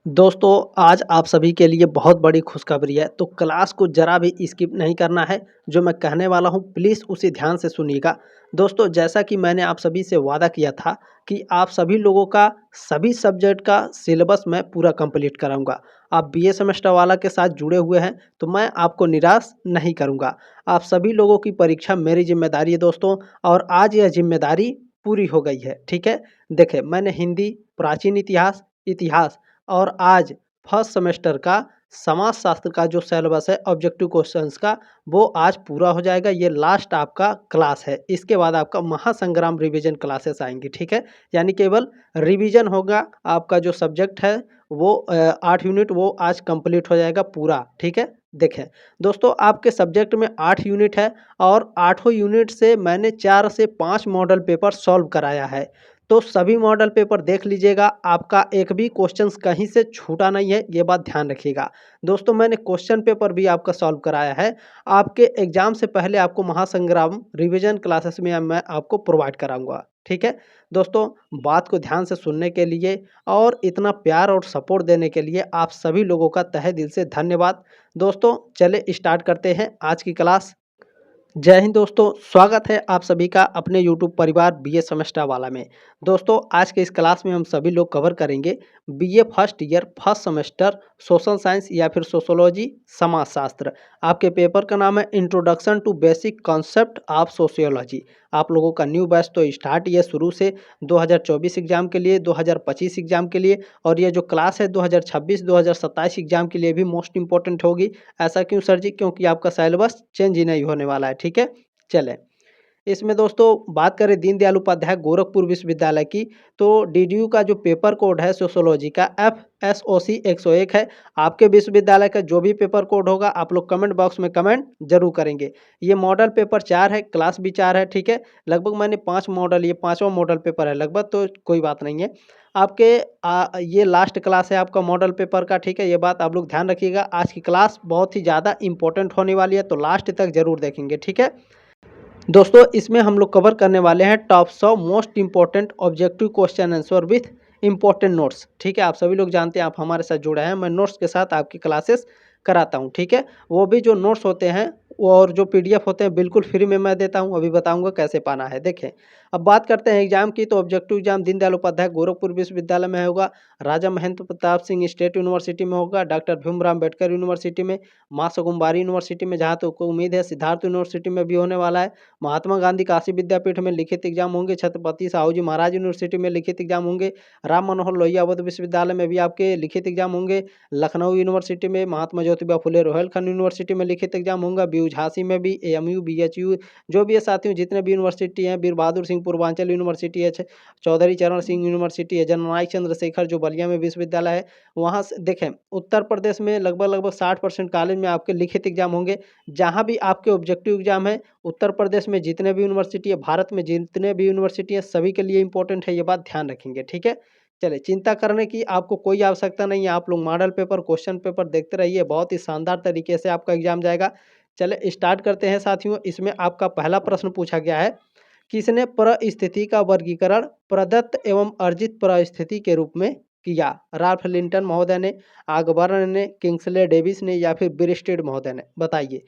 दोस्तों, आज आप सभी के लिए बहुत बड़ी खुशखबरी है, तो क्लास को ज़रा भी स्किप नहीं करना है। जो मैं कहने वाला हूँ प्लीज़ उसे ध्यान से सुनिएगा। दोस्तों, जैसा कि मैंने आप सभी से वादा किया था कि आप सभी लोगों का सभी सब्जेक्ट का सिलेबस मैं पूरा कंप्लीट कराऊँगा। आप बीए सेमेस्टर वाला के साथ जुड़े हुए हैं, तो मैं आपको निराश नहीं करूँगा। आप सभी लोगों की परीक्षा मेरी ज़िम्मेदारी है दोस्तों, और आज यह ज़िम्मेदारी पूरी हो गई है, ठीक है? देखिए, मैंने हिंदी, प्राचीन इतिहास, इतिहास और आज फर्स्ट सेमेस्टर का समाजशास्त्र का जो सिलेबस है ऑब्जेक्टिव क्वेश्चंस का, वो आज पूरा हो जाएगा। ये लास्ट आपका क्लास है। इसके बाद आपका महासंग्राम रिवीजन क्लासेस आएंगी, ठीक है? यानी केवल रिवीजन होगा। आपका जो सब्जेक्ट है वो 8 यूनिट वो आज कंप्लीट हो जाएगा पूरा, ठीक है? देखें दोस्तों, आपके सब्जेक्ट में 8 यूनिट है और आठों यूनिट से मैंने 4 से 5 मॉडल पेपर सॉल्व कराया है। तो सभी मॉडल पेपर देख लीजिएगा, आपका एक भी क्वेश्चंस कहीं से छूटा नहीं है, ये बात ध्यान रखिएगा। दोस्तों, मैंने क्वेश्चन पेपर भी आपका सॉल्व कराया है। आपके एग्जाम से पहले आपको महासंग्राम रिवीजन क्लासेस में मैं आपको प्रोवाइड कराऊंगा, ठीक है? दोस्तों, बात को ध्यान से सुनने के लिए और इतना प्यार और सपोर्ट देने के लिए आप सभी लोगों का तहे दिल से धन्यवाद। दोस्तों, चले स्टार्ट करते हैं आज की क्लास। जय हिंद दोस्तों, स्वागत है आप सभी का अपने यूट्यूब परिवार बीए सेमेस्टर वाला में। दोस्तों, आज के इस क्लास में हम सभी लोग कवर करेंगे BA first year first semester social science या फिर सोशोलॉजी समाजशास्त्र। आपके पेपर का नाम है introduction to basic concept of sociology. आप लोगों का न्यू बैच तो स्टार्ट ही है शुरू से 2024 एग्जाम के लिए, 2025 एग्जाम के लिए, और ये जो क्लास है 2026-2027 एग्जाम के लिए भी मोस्ट इंपॉर्टेंट होगी। ऐसा क्यों सर जी? क्योंकि आपका सिलेबस चेंज ही नहीं होने वाला है, ठीक है? चलें, इसमें दोस्तों बात करें दीनदयाल उपाध्याय गोरखपुर विश्वविद्यालय की, तो डीडीयू का जो पेपर कोड है सोशियोलॉजी का FSOC 101 है। आपके विश्वविद्यालय का जो भी पेपर कोड होगा आप लोग कमेंट बॉक्स में कमेंट जरूर करेंगे। ये मॉडल पेपर 4 है, क्लास भी 4 है, ठीक है? लगभग मैंने 5 मॉडल, ये 5वां मॉडल पेपर है लगभग, तो कोई बात नहीं है। आपके ये लास्ट क्लास है आपका मॉडल पेपर का, ठीक है? ये बात आप लोग ध्यान रखिएगा। आज की क्लास बहुत ही ज़्यादा इंपॉर्टेंट होने वाली है, तो लास्ट तक जरूर देखेंगे, ठीक है? दोस्तों, इसमें हम लोग कवर करने वाले हैं top 100 most important objective question answer with important notes, ठीक है? आप सभी लोग जानते हैं, आप हमारे साथ जुड़े हैं, मैं नोट्स के साथ आपकी क्लासेस कराता हूं, ठीक है? वो भी जो नोट्स होते हैं और जो पीडीएफ होते हैं बिल्कुल फ्री में मैं देता हूं। अभी बताऊंगा कैसे पाना है। देखें, अब बात करते हैं एग्जाम की, तो ऑब्जेक्टिव एग्जाम दीनदयाल उपाध्याय गोरखपुर विश्वविद्यालय में होगा, राजा महेंद्र प्रताप सिंह स्टेट यूनिवर्सिटी में होगा, डॉक्टर भीमराव अम्बेडकर यूनिवर्सिटी में, माँ सुकुम्बारी यूनिवर्सिटी में, जहाँ तक उम्मीद है सिद्धार्थ यूनिवर्सिटी में भी होने वाला है, महात्मा गांधी काशी विद्यापीठ में लिखित एग्जाम होंगे, छत्रपति साहू जी महाराज यूनिवर्सिटी में लिखित एग्जाम होंगे, राम मनोहर लोहिया अवध विश्वविद्यालय में भी आपके लिखित एग्जाम होंगे, लखनऊ यूनिवर्सिटी में, महात्मा ज्योतिबा फुले रोहिलखंड यूनिवर्सिटी में लिखित एग्जाम होगा, बीयू झांसी में भी, एएमयू, बीएचयू, जो भी है साथियों, जितने भी यूनिवर्सिटी हैं, वीर बहादुर सिंह पूर्वांचल यूनिवर्सिटी है, चौधरी चरण सिंह यूनिवर्सिटी है, जननायक चंद्रशेखर जो बलिया में विश्वविद्यालय है, वहाँ से देखें उत्तर प्रदेश में लगभग लगभग 60% कॉलेज में आपके लिखित एग्जाम होंगे। जहाँ भी आपके ऑब्जेक्टिव एग्जाम है उत्तर प्रदेश में जितने भी यूनिवर्सिटी है, भारत में जितने भी यूनिवर्सिटी है, सभी के लिए इंपॉर्टेंट है, ये बात ध्यान रखेंगे, ठीक है? चलिए, चिंता करने की आपको कोई आवश्यकता नहीं है। आप लोग मॉडल पेपर क्वेश्चन पेपर देखते रहिए, बहुत ही शानदार तरीके से आपका एग्जाम जाएगा। चलिए स्टार्ट करते हैं साथियों। इसमें आपका पहला प्रश्न पूछा गया है, किसने परिस्थिति का वर्गीकरण प्रदत्त एवं अर्जित परिस्थिति के रूप में किया? राल्फ लिंटन महोदय ने, आगबर्न ने, किंग्सले डेविस ने, या फिर ब्रिस्टेड महोदय ने? बताइए।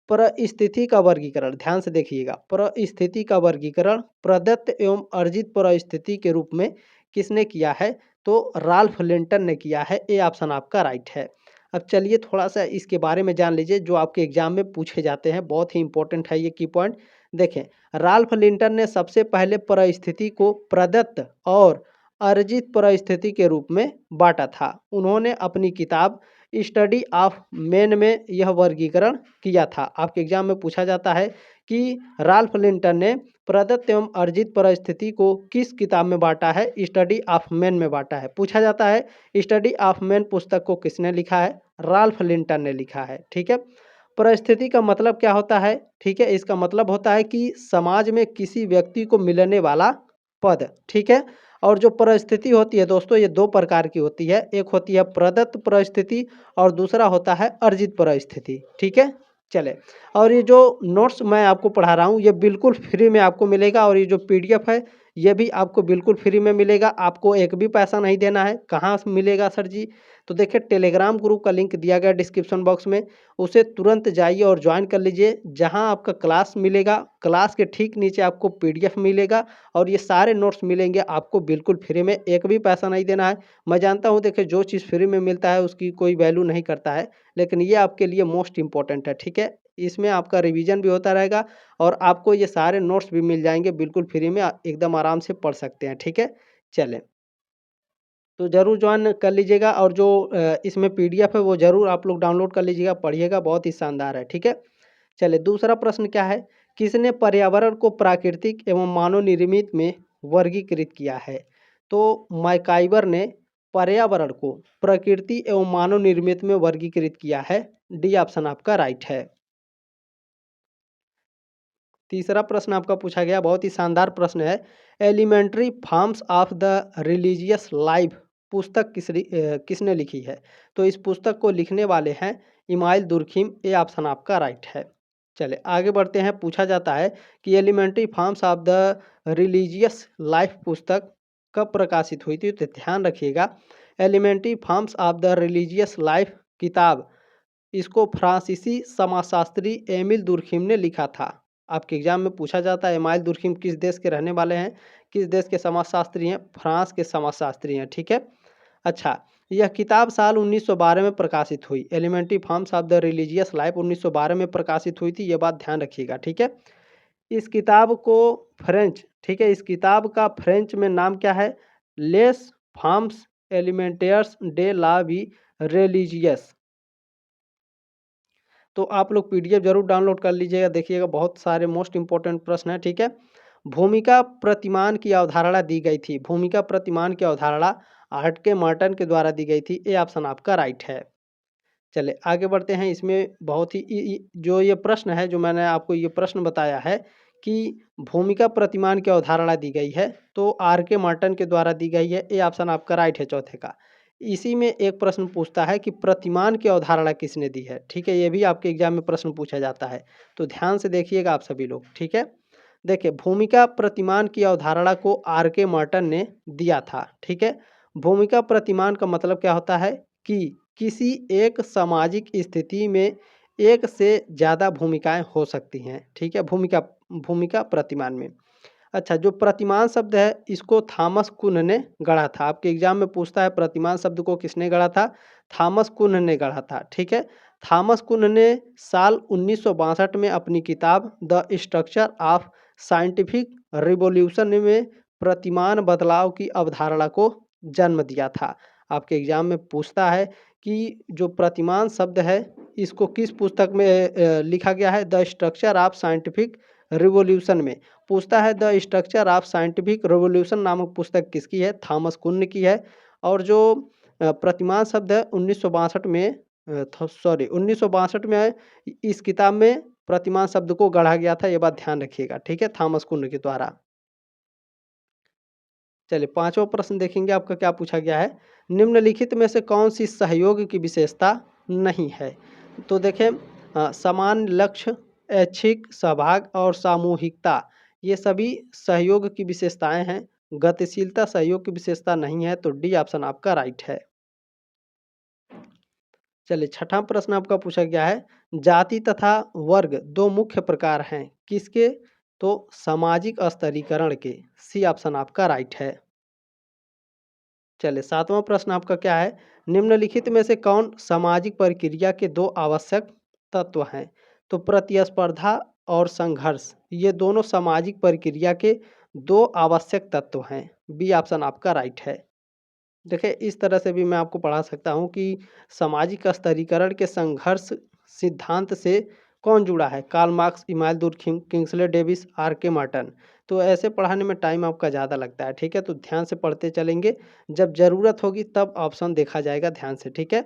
परिस्थिति का वर्गीकरण ध्यान से देखिएगा, परिस्थिति का वर्गीकरण प्रदत्त एवं अर्जित परिस्थिति के रूप में किसने किया है? तो राल्फ लिंटन ने किया है। ए ऑप्शन आपका राइट है। अब चलिए थोड़ा सा इसके बारे में जान लीजिए, जो आपके एग्जाम में पूछे जाते हैं, बहुत ही इंपॉर्टेंट है ये की पॉइंट। देखें, राल्फ लिंटन ने सबसे पहले परिस्थिति को प्रदत्त और अर्जित परिस्थिति के रूप में बांटा था। उन्होंने अपनी किताब स्टडी ऑफ मैन में यह वर्गीकरण किया था। आपके एग्जाम में पूछा जाता है कि राल्फ लिंटन ने प्रदत्त एवं अर्जित परिस्थिति को किस किताब में बांटा है? स्टडी ऑफ मैन में बांटा है। पूछा जाता है स्टडी ऑफ मैन पुस्तक को किसने लिखा है? राल्फ लिंटन ने लिखा है, ठीक है? परिस्थिति का मतलब क्या होता है? ठीक है, इसका मतलब होता है कि समाज में किसी व्यक्ति को मिलने वाला पद, ठीक है? और जो परिस्थिति होती है दोस्तों, ये दो प्रकार की होती है, एक होती है प्रदत्त परिस्थिति और दूसरा होता है अर्जित परिस्थिति, ठीक है? चले, और ये जो नोट्स मैं आपको पढ़ा रहा हूँ ये बिल्कुल फ्री में आपको मिलेगा, और ये जो पीडीएफ है ये भी आपको बिल्कुल फ्री में मिलेगा, आपको एक भी पैसा नहीं देना है। कहाँ से मिलेगा सर जी? तो देखिए टेलीग्राम ग्रुप का लिंक दिया गया डिस्क्रिप्शन बॉक्स में, उसे तुरंत जाइए और ज्वाइन कर लीजिए। जहाँ आपका क्लास मिलेगा, क्लास के ठीक नीचे आपको पीडीएफ मिलेगा और ये सारे नोट्स मिलेंगे आपको बिल्कुल फ्री में, एक भी पैसा नहीं देना है। मैं जानता हूँ देखिए जो चीज़ फ्री में मिलता है उसकी कोई वैल्यू नहीं करता है, लेकिन ये आपके लिए मोस्ट इम्पोर्टेंट है, ठीक है? इसमें आपका रिवीजन भी होता रहेगा और आपको ये सारे नोट्स भी मिल जाएँगे बिल्कुल फ्री में, एकदम आराम से पढ़ सकते हैं, ठीक है? चलें, तो ज़रूर जॉइन कर लीजिएगा और जो इसमें पीडीएफ है वो ज़रूर आप लोग डाउनलोड कर लीजिएगा, पढ़िएगा, बहुत ही शानदार है, ठीक है? चलिए दूसरा प्रश्न क्या है? किसने पर्यावरण को प्राकृतिक एवं मानव निर्मित में वर्गीकृत किया है? तो मैकाइवर ने पर्यावरण को प्रकृति एवं मानव निर्मित में वर्गीकृत किया है। डी ऑप्शन आपका राइट है। तीसरा प्रश्न आपका पूछा गया, बहुत ही शानदार प्रश्न है। Elementary forms of the religious life पुस्तक किसने लिखी है? तो इस पुस्तक को लिखने वाले हैं इमाइल दुर्खिम, ये ऑप्शन आपका राइट है। चलिए आगे बढ़ते हैं। पूछा जाता है कि elementary forms of the religious life पुस्तक कब प्रकाशित हुई थी? तो ध्यान रखिएगा, elementary forms of the religious life किताब, इसको फ्रांसीसी समाजशास्त्री एमिल दुर्खिम ने लिखा था। आपके एग्जाम में पूछा जाता है एमाइल दुर्खिम किस देश के रहने वाले हैं, किस देश के समाजशास्त्री हैं? फ्रांस के समाजशास्त्री हैं, ठीक है? अच्छा, यह किताब साल 1912 में प्रकाशित हुई। Elementary forms of the religious life 1912 में प्रकाशित हुई थी, ये बात ध्यान रखिएगा, ठीक है? इस किताब को फ्रेंच, ठीक है, इस किताब का फ्रेंच में नाम क्या है? लेस फॉर्म्स एलिमेंटेयर्स डे ला वी रिलीजियस। तो आप लोग पीडीएफ जरूर डाउनलोड कर लीजिएगा, देखिएगा बहुत सारे मोस्ट इंपॉर्टेंट प्रश्न हैं, ठीक है? भूमिका प्रतिमान की अवधारणा दी गई थी। भूमिका प्रतिमान की अवधारणा हटके मर्टन के द्वारा दी गई थी, ये ऑप्शन आपका राइट है। चलिए आगे बढ़ते हैं। इसमें बहुत ही जो ये प्रश्न है, जो मैंने आपको ये प्रश्न बताया है कि भूमिका प्रतिमान की अवधारणा दी गई है, तो आर के मार्टन के द्वारा दी गई है, ये ऑप्शन आपका राइट है चौथे का। इसी में एक प्रश्न पूछता है कि प्रतिमान की अवधारणा किसने दी है, ठीक है? ये भी आपके एग्जाम में प्रश्न पूछा जाता है, तो ध्यान से देखिएगा आप सभी लोग, ठीक है? देखिए भूमिका प्रतिमान की अवधारणा को आर के मार्टन ने दिया था, ठीक है? भूमिका प्रतिमान का मतलब क्या होता है कि किसी एक सामाजिक स्थिति में एक से ज़्यादा भूमिकाएं हो सकती हैं, ठीक है? भूमिका भूमिका प्रतिमान में। अच्छा, जो प्रतिमान शब्द है इसको थॉमस कुन ने गढ़ा था। आपके एग्जाम में पूछता है प्रतिमान शब्द को किसने गढ़ा था? थॉमस कुन ने गढ़ा था, ठीक है? थॉमस कुन ने साल 1962 में अपनी किताब the structure of scientific revolution में प्रतिमान बदलाव की अवधारणा को जन्म दिया था। आपके एग्जाम में पूछता है कि जो प्रतिमान शब्द है इसको किस पुस्तक में लिखा गया है? The structure of scientific revolution में। पूछता है the structure of scientific revolution नामक पुस्तक किसकी है? थॉमस कुन की है। और जो प्रतिमान शब्द है 1962 में 1962 में इस किताब में प्रतिमान शब्द को गढ़ा गया था, ये बात ध्यान रखिएगा, ठीक है? थॉमस कुन के द्वारा। चलिए पांचवा प्रश्न देखेंगे, आपका क्या पूछा गया है? निम्नलिखित में से कौन सी सहयोग की विशेषता नहीं है? तो देखें समान लक्ष्य, ऐच्छिक सहभाग और सामूहिकता, ये सभी सहयोग की विशेषताएं हैं। गतिशीलता सहयोग की विशेषता नहीं है, तो डी ऑप्शन आपका राइट है। चलिए छठा प्रश्न आपका पूछा गया है, जाति तथा वर्ग दो मुख्य प्रकार हैं किसके? तो सामाजिक स्तरीकरण के। सी ऑप्शन आपका राइट है। चलिए सातवां प्रश्न आपका क्या है? निम्नलिखित में से कौन सामाजिक प्रक्रिया के दो आवश्यक तत्व हैं? तो प्रतिस्पर्धा और संघर्ष, ये दोनों सामाजिक प्रक्रिया के दो आवश्यक तत्व हैं। बी ऑप्शन आपका राइट है। देखिए इस तरह से भी मैं आपको पढ़ा सकता हूँ कि सामाजिक स्तरीकरण के संघर्ष सिद्धांत से कौन जुड़ा है? Karl Marx, Emile Durkheim, Kingsley Davis, R K Merton. तो ऐसे पढ़ाने में टाइम आपका ज़्यादा लगता है, ठीक है? तो ध्यान से पढ़ते चलेंगे, जब ज़रूरत होगी तब ऑप्शन देखा जाएगा ध्यान से, ठीक है?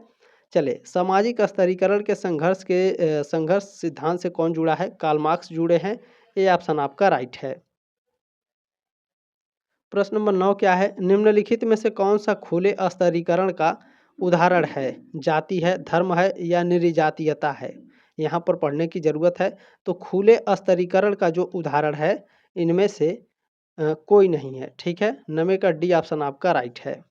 चले सामाजिक स्तरीकरण के संघर्ष सिद्धांत से कौन जुड़ा है? कार्ल मार्क्स जुड़े हैं, ये ऑप्शन आपका राइट है। प्रश्न नंबर 9 क्या है? निम्नलिखित में से कौन सा खुले स्तरीकरण का उदाहरण है? जाति है, धर्म है या निर्जातीयता है? यहाँ पर पढ़ने की ज़रूरत है। तो खुले स्तरीकरण का जो उदाहरण है इनमें से कोई नहीं है। ठीक है, नवे का डी ऑप्शन आपका राइट है।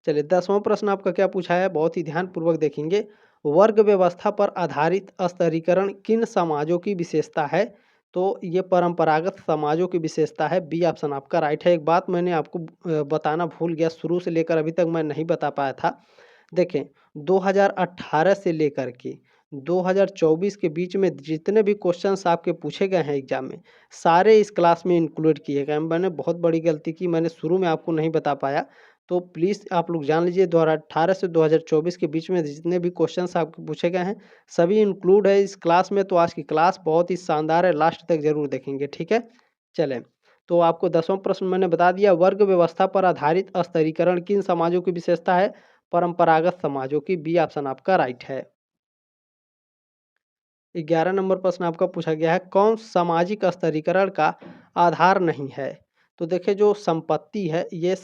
चलिए 10वां प्रश्न आपका क्या पूछा है, बहुत ही ध्यानपूर्वक देखेंगे। वर्ग व्यवस्था पर आधारित स्तरीकरण किन समाजों की विशेषता है? तो ये परंपरागत समाजों की विशेषता है, बी ऑप्शन आपका राइट है। एक बात मैंने आपको बताना भूल गया, शुरू से लेकर अभी तक मैं नहीं बता पाया था। देखें, 2018 से लेकर के 2024 के बीच में जितने भी क्वेश्चंस आपके पूछे गए हैं एग्जाम में, सारे इस क्लास में इंक्लूड किए गए हैं। मैंने बहुत बड़ी गलती की, मैंने शुरू में आपको नहीं बता पाया, तो प्लीज़ आप लोग जान लीजिए 2018 से 2024 के बीच में जितने भी क्वेश्चंस आपके पूछे गए हैं, सभी इंक्लूड है इस क्लास में। तो आज की क्लास बहुत ही शानदार है, लास्ट तक जरूर देखेंगे। ठीक है, चलें। तो आपको 10वां प्रश्न मैंने बता दिया, वर्ग व्यवस्था पर आधारित स्तरीकरण किन समाजों की विशेषता है? परंपरागत समाजों की, बी ऑप्शन आपका राइट है। 11 नंबर प्रश्न आपका पूछा गया है, कौन सामाजिक स्तरीकरण का आधार नहीं है? तो देखिए, जो संपत्ति है ये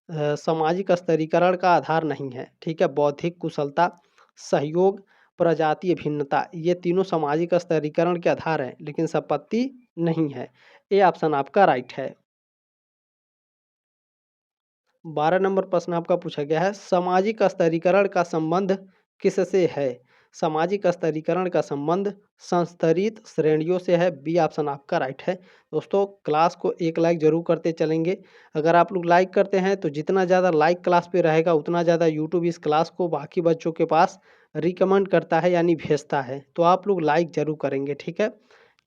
सामाजिक स्तरीकरण का आधार नहीं है। ठीक है, बौद्धिक कुशलता, सहयोग, प्रजातीय भिन्नता, ये तीनों सामाजिक स्तरीकरण के आधार हैं, लेकिन संपत्ति नहीं है। ए ऑप्शन आपका राइट है। 12 नंबर प्रश्न आपका पूछा गया है, सामाजिक स्तरीकरण का संबंध किससे है? सामाजिक स्तरीकरण का संबंध संस्तरित श्रेणियों से है, बी ऑप्शन आपका राइट है। दोस्तों, क्लास को एक लाइक जरूर करते चलेंगे। अगर आप लोग लाइक करते हैं तो जितना ज़्यादा लाइक क्लास पे रहेगा उतना ज़्यादा यूट्यूब इस क्लास को बाकी बच्चों के पास रिकमेंड करता है, यानी भेजता है। तो आप लोग लाइक जरूर करेंगे। ठीक है,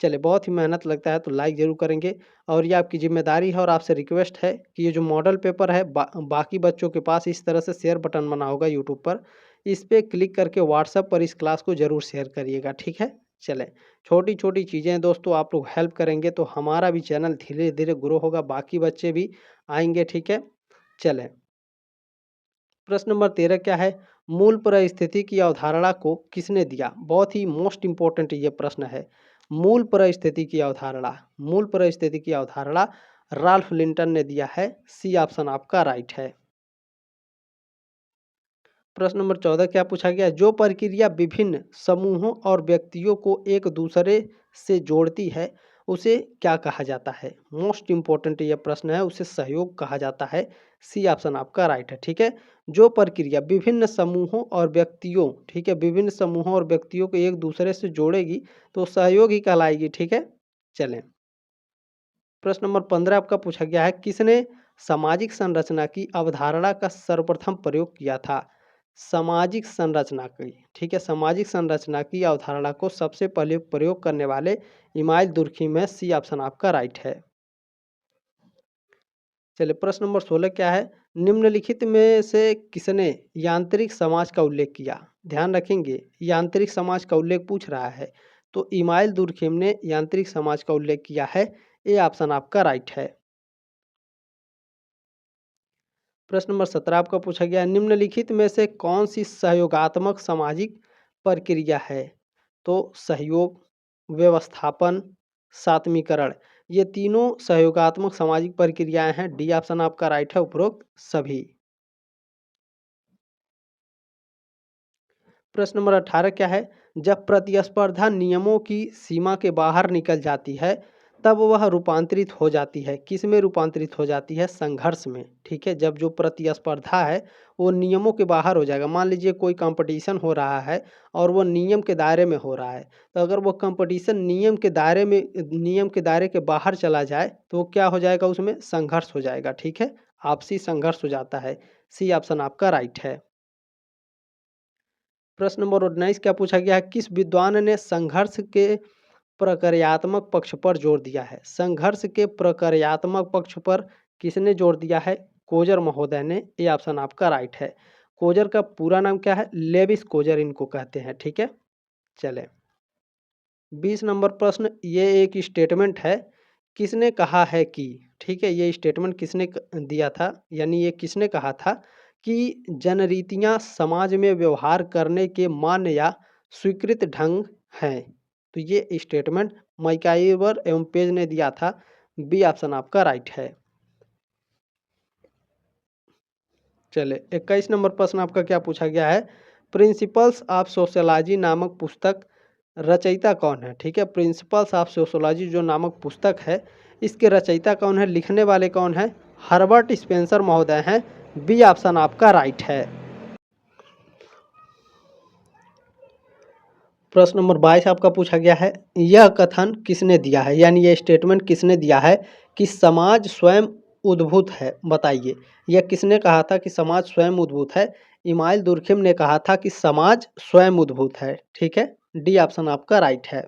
चलिए, बहुत ही मेहनत लगता है तो लाइक ज़रूर करेंगे, और ये आपकी ज़िम्मेदारी है। और आपसे रिक्वेस्ट है कि ये जो मॉडल पेपर है बाकी बच्चों के पास इस तरह से शेयर बटन बना होगा यूट्यूब पर, इस पे क्लिक करके व्हाट्सएप पर इस क्लास को ज़रूर शेयर करिएगा। ठीक है, चलें। छोटी छोटी चीज़ें दोस्तों, आप लोग हेल्प करेंगे तो हमारा भी चैनल धीरे धीरे ग्रो होगा, बाकी बच्चे भी आएंगे। ठीक है, चलें। प्रश्न नंबर 13 क्या है, मूल परिस्थिति की अवधारणा को किसने दिया? बहुत ही मोस्ट इंपॉर्टेंट ये प्रश्न है। मूल परिस्थिति की अवधारणा, मूल परिस्थिति की अवधारणा राल्फ लिंटन ने दिया है, सी ऑप्शन आपका राइट है। प्रश्न नंबर 14 क्या पूछा गया, जो प्रक्रिया विभिन्न समूहों और व्यक्तियों को एक दूसरे से जोड़ती है उसे क्या कहा जाता है? मोस्ट इंपॉर्टेंट ये प्रश्न है, उसे सहयोग कहा जाता है, सी ऑप्शन आपका राइट है। ठीक है, जो प्रक्रिया विभिन्न समूहों और व्यक्तियों, ठीक है, विभिन्न समूहों और व्यक्तियों को एक दूसरे से जोड़ेगी तो सहयोग ही कहलाएगी। ठीक है, चलें। प्रश्न नंबर 15 आपका पूछा गया है, किसने सामाजिक संरचना की अवधारणा का सर्वप्रथम प्रयोग किया था? सामाजिक संरचना की, ठीक है, सामाजिक संरचना की अवधारणा को सबसे पहले प्रयोग करने वाले इमाइल दुर्खिम है, सी ऑप्शन आपका राइट है। चलिए, प्रश्न नंबर 16 क्या है, निम्नलिखित में से किसने यांत्रिक समाज का उल्लेख किया? ध्यान रखेंगे, यांत्रिक समाज का उल्लेख पूछ रहा है, तो इमाइल दुर्खिम ने यांत्रिक समाज का उल्लेख किया है, ए ऑप्शन आपका राइट है। प्रश्न नंबर 17 आपका पूछा गया है, निम्नलिखित में से कौन सी सहयोगात्मक सामाजिक प्रक्रिया है? तो सहयोग, व्यवस्थापन, सात्मीकरण, ये तीनों सहयोगात्मक सामाजिक प्रक्रियाएं हैं, डी ऑप्शन आपका राइट है, उपरोक्त सभी। प्रश्न नंबर 18 क्या है, जब प्रतिस्पर्धा नियमों की सीमा के बाहर निकल जाती है तब वह रूपांतरित हो जाती है, किस में रूपांतरित हो जाती है? संघर्ष में। ठीक है, जब जो प्रतिस्पर्धा है वो नियमों के बाहर हो जाएगा, मान लीजिए कोई कंपटीशन हो रहा है और वो नियम के दायरे में हो रहा है, तो अगर वो कंपटीशन नियम के दायरे के बाहर चला जाए तो क्या हो जाएगा? उसमें संघर्ष हो जाएगा। ठीक है, आपसी संघर्ष हो जाता है, सी ऑप्शन आपका राइट है। प्रश्न नंबर 19 क्या पूछा गया है, किस विद्वान ने संघर्ष के प्रक्रियात्मक पक्ष पर जोर दिया है? संघर्ष के प्रक्रियात्मक पक्ष पर किसने जोर दिया है? कोजर महोदय ने, ये ऑप्शन आपका राइट है। कोजर का पूरा नाम क्या है? लेविस कोजर इनको कहते हैं। ठीक है, चले। 20 नंबर प्रश्न, ये एक स्टेटमेंट है, किसने कहा है कि, ठीक है, ये स्टेटमेंट किसने दिया था, यानी ये किसने कहा था कि जनरीतियां समाज में व्यवहार करने के मान्य या स्वीकृत ढंग हैं? तो ये स्टेटमेंट मैकाइवर एवं पेज ने दिया था, बी ऑप्शन आपका राइट है। चले, 21 नंबर प्रश्न आपका क्या पूछा गया है, प्रिंसिपल्स ऑफ सोशियोलॉजी नामक पुस्तक रचयिता कौन है? ठीक है, प्रिंसिपल्स ऑफ सोशियोलॉजी जो नामक पुस्तक है इसके रचयिता कौन है, लिखने वाले कौन है, हर्बर्ट स्पेंसर महोदय हैं। बी ऑप्शन आपका राइट है। प्रश्न नंबर 22 आपका पूछा गया है, यह कथन किसने दिया है, यानी यह स्टेटमेंट किसने दिया है कि समाज स्वयं उद्भूत है। बताइए, यह किसने कहा था कि समाज स्वयं उद्भूत है। इमाइल दुर्खिम ने कहा था कि समाज स्वयं उद्भूत है। ठीक है, डी ऑप्शन आपका राइट है।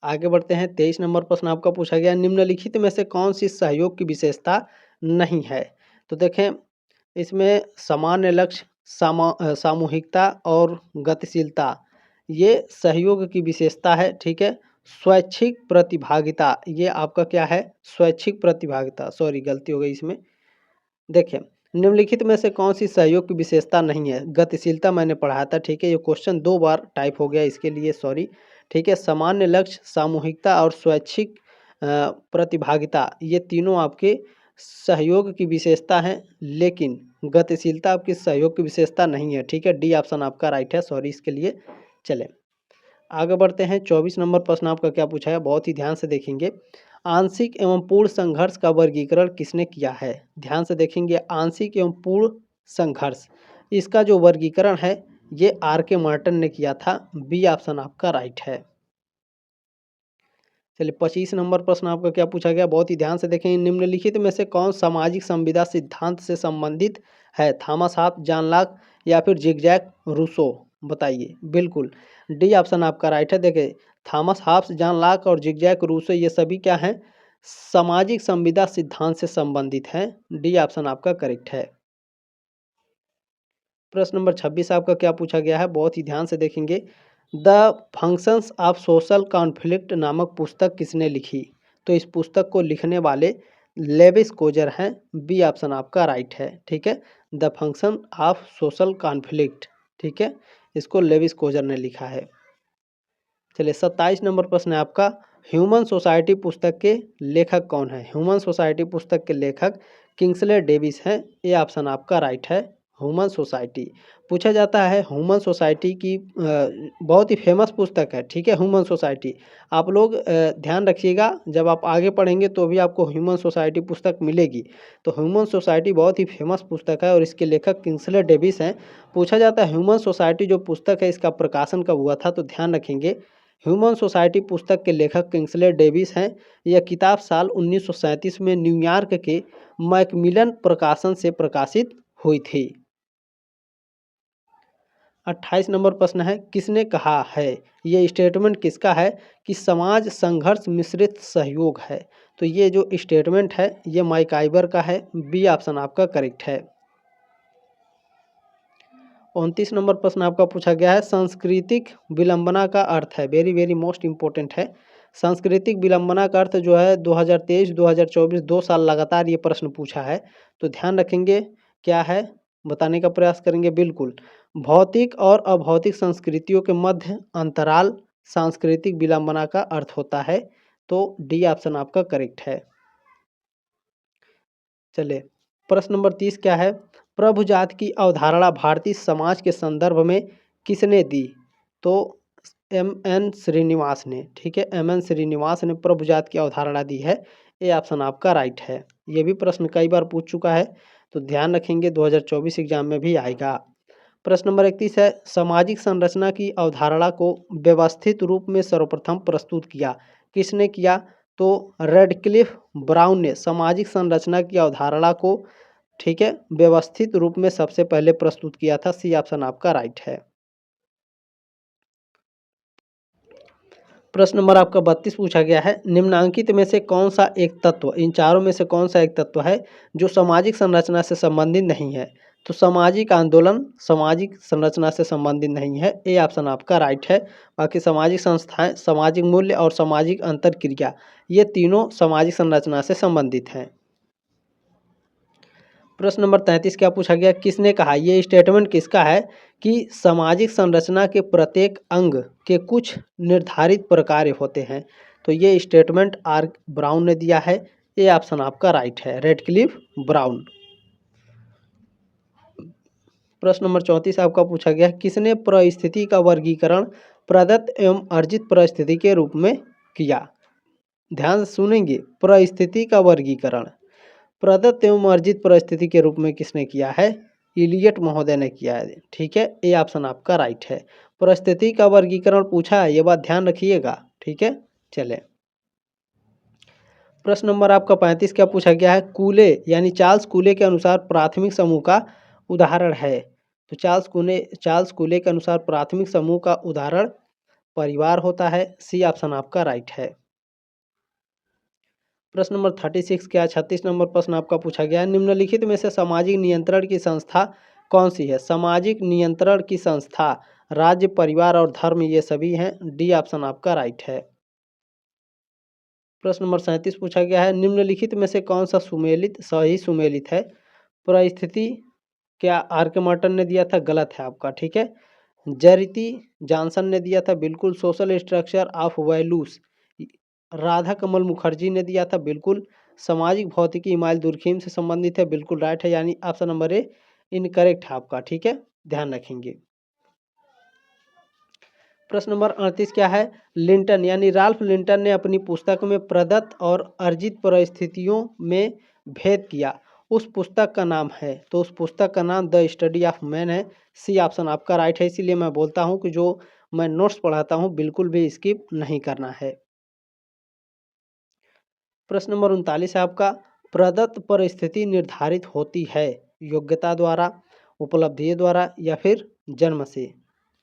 आगे बढ़ते हैं। 23 नंबर प्रश्न आपका पूछा गया, निम्नलिखित में से कौन सी सहयोग की विशेषता नहीं है। तो देखें, इसमें सामान्य लक्ष्य, सामूहिकता और गतिशीलता ये सहयोग की विशेषता है। ठीक है, स्वैच्छिक प्रतिभागिता ये आपका क्या है, स्वैच्छिक प्रतिभागिता, सॉरी गलती हो गई इसमें। देखिए, निम्नलिखित में से कौन सी सहयोग की विशेषता नहीं है। गतिशीलता मैंने पढ़ाया था। ठीक है, ये क्वेश्चन 2 बार टाइप हो गया, इसके लिए सॉरी। ठीक है, सामान्य लक्ष्य, सामूहिकता और स्वैच्छिक प्रतिभागिता ये तीनों आपके सहयोग की विशेषता हैं, लेकिन गतिशीलता आपकी सहयोग की विशेषता नहीं है। ठीक है, डी ऑप्शन आपका राइट है, सॉरी इसके लिए। चलें आगे बढ़ते हैं। 24 नंबर प्रश्न आपका क्या पूछा है, बहुत ही ध्यान से देखेंगे। आंशिक एवं पूर्ण संघर्ष का वर्गीकरण किसने किया है। ध्यान से देखेंगे, आंशिक एवं पूर्ण संघर्ष, इसका जो वर्गीकरण है ये आर.के. मार्टन ने किया था। बी ऑप्शन आपका राइट है। चलिए 25 नंबर प्रश्न आपका क्या पूछा गया, बहुत ही ध्यान से देखें। निम्नलिखित में से कौन सामाजिक संविदा सिद्धांत से संबंधित है, थॉमस हॉब्स, जॉन लॉक या फिर जिग-जैक रूसो। बताइए, बिल्कुल डी ऑप्शन आपका राइट है। देखिए, थॉमस हॉब्स, जॉन लॉक और जिग-जैक रूसो ये सभी क्या हैं, सामाजिक संविदा सिद्धांत से संबंधित हैं। डी ऑप्शन आपका करेक्ट है। प्रश्न नंबर 26 आपका क्या पूछा गया है, बहुत ही ध्यान से देखेंगे। The functions of social conflict नामक पुस्तक किसने लिखी। तो इस पुस्तक को लिखने वाले लेविस कोजर हैं। बी ऑप्शन आपका राइट है। ठीक है, the function of social conflict, ठीक है, इसको लेविस कोजर ने लिखा है। चलिए 27 नंबर प्रश्न है आपका, ह्यूमन सोसाइटी पुस्तक के लेखक कौन है। ह्यूमन सोसाइटी पुस्तक के लेखक किंग्सले डेविस हैं। ये ऑप्शन आपका राइट है, ह्यूमन सोसाइटी। पूछा जाता है ह्यूमन सोसाइटी की बहुत ही फेमस पुस्तक है। ठीक है, ह्यूमन सोसाइटी आप लोग ध्यान रखिएगा, जब आप आगे पढ़ेंगे तो भी आपको ह्यूमन सोसाइटी पुस्तक मिलेगी। तो ह्यूमन सोसाइटी बहुत ही फेमस पुस्तक है और इसके लेखक किंग्सले डेविस हैं। पूछा जाता है ह्यूमन सोसाइटी जो पुस्तक है इसका प्रकाशन कब हुआ था, तो ध्यान रखेंगे ह्यूमन सोसाइटी पुस्तक के लेखक किंग्सले डेविस हैं। यह किताब साल 1937 में न्यूयॉर्क के मैकमिलन प्रकाशन से प्रकाशित हुई थी। 28 नंबर प्रश्न है, किसने कहा है, ये स्टेटमेंट किसका है कि समाज संघर्ष मिश्रित सहयोग है। तो ये जो स्टेटमेंट है ये माइक आइबर का है। बी ऑप्शन आपका करेक्ट है। 29 नंबर प्रश्न आपका पूछा गया है, सांस्कृतिक विलंबना का अर्थ है, वेरी वेरी मोस्ट इंपॉर्टेंट है। सांस्कृतिक विलंबना का अर्थ जो है 2023-2024 2 साल लगातार ये प्रश्न पूछा है। तो ध्यान रखेंगे क्या है, बताने का प्रयास करेंगे। बिल्कुल, भौतिक और अभौतिक संस्कृतियों के मध्य अंतराल सांस्कृतिक विलंबना का अर्थ होता है। तो डी ऑप्शन आपका करेक्ट है। चलिए प्रश्न नंबर 30 क्या है, प्रभु जात की अवधारणा भारतीय समाज के संदर्भ में किसने दी। तो एम.एन. श्रीनिवास ने। ठीक है, एम.एन. श्रीनिवास ने प्रभु जात की अवधारणा दी है। ये ऑप्शन आपका राइट है। ये भी प्रश्न कई बार पूछ चुका है, तो ध्यान रखेंगे 2024 एग्जाम में भी आएगा। प्रश्न नंबर 31 है, सामाजिक संरचना की अवधारणा को व्यवस्थित रूप में सर्वप्रथम प्रस्तुत किया, किसने किया। तो रेडक्लिफ ब्राउन ने सामाजिक संरचना की अवधारणा को, ठीक है, व्यवस्थित रूप में सबसे पहले प्रस्तुत किया था। सी ऑप्शन आपका राइट है। प्रश्न नंबर आपका 32 पूछा गया है, निम्नांकित में से कौन सा एक तत्व, इन चारों में से कौन सा एक तत्व है जो सामाजिक संरचना से संबंधित नहीं है। तो सामाजिक आंदोलन सामाजिक संरचना से संबंधित नहीं है। ए ऑप्शन आपका राइट है। बाकी सामाजिक संस्थाएं, सामाजिक मूल्य और सामाजिक अंतरक्रिया ये तीनों सामाजिक संरचना से संबंधित हैं। प्रश्न नंबर 33 क्या पूछा गया, किसने कहा, ये स्टेटमेंट किसका है कि सामाजिक संरचना के प्रत्येक अंग के कुछ निर्धारित प्रकार होते हैं। तो ये स्टेटमेंट आर ब्राउन ने दिया है। ये ऑप्शन आपका राइट है, रेडक्लिफ ब्राउन। प्रश्न नंबर 34 आपका पूछा गया, किसने परिस्थिति का वर्गीकरण प्रदत्त एवं अर्जित परिस्थिति के रूप में किया। ध्यान से सुनेंगे। परिस्थिति का वर्गीकरण प्रदत्त एवं अर्जित परिस्थिति के रूप में किसने किया है? इलियट महोदय ने किया है। ठीक है, ए ऑप्शन आपका राइट है। परिस्थिति का वर्गीकरण पूछा है, ये बात ध्यान रखिएगा। ठीक है, चले प्रश्न नंबर आपका 35 क्या पूछा गया है? कूले यानी चार्ल्स कूले के अनुसार प्राथमिक समूह का उदाहरण है। तो चार्ल्स कूले के अनुसार प्राथमिक समूह का उदाहरण परिवार होता है। सी ऑप्शन आपका राइट है। प्रश्न नंबर 36 क्या 36 नंबर प्रश्न आपका पूछा गया है, निम्नलिखित में से सामाजिक नियंत्रण की संस्था कौन सी है? सामाजिक नियंत्रण की संस्था राज्य, परिवार और धर्म ये सभी हैं। डी ऑप्शन आपका राइट है। प्रश्न नंबर 37 पूछा गया है, निम्नलिखित में से कौन सा सही सुमेलित है? परिस्थिति क्या आर्किमिडीज ने दिया था? गलत है आपका। ठीक है, जेरिटी जॉनसन ने दिया था, बिल्कुल। Social structure of values Radha Kamal Mukherjee ने दिया था, बिल्कुल। सामाजिक भौतिकी इमाइल दुर्खीम से संबंधित है, बिल्कुल राइट है, यानी ऑप्शन नंबर ए इनकरेक्ट है आपका। ठीक है, ध्यान रखेंगे। प्रश्न नंबर 38 क्या है? लिंटन यानी राल्फ लिंटन ने अपनी पुस्तक में प्रदत्त और अर्जित परिस्थितियों में भेद किया, उस पुस्तक का नाम है? तो उस पुस्तक का नाम द स्टडी ऑफ मैन है। सी ऑप्शन आपका राइट है। इसीलिए मैं बोलता हूं कि जो मैं नोट्स पढ़ाता हूं बिल्कुल भी स्किप नहीं करना है। प्रश्न नंबर 39 है आपका, प्रदत्त परिस्थिति निर्धारित होती है योग्यता द्वारा, उपलब्धि द्वारा या फिर जन्म से?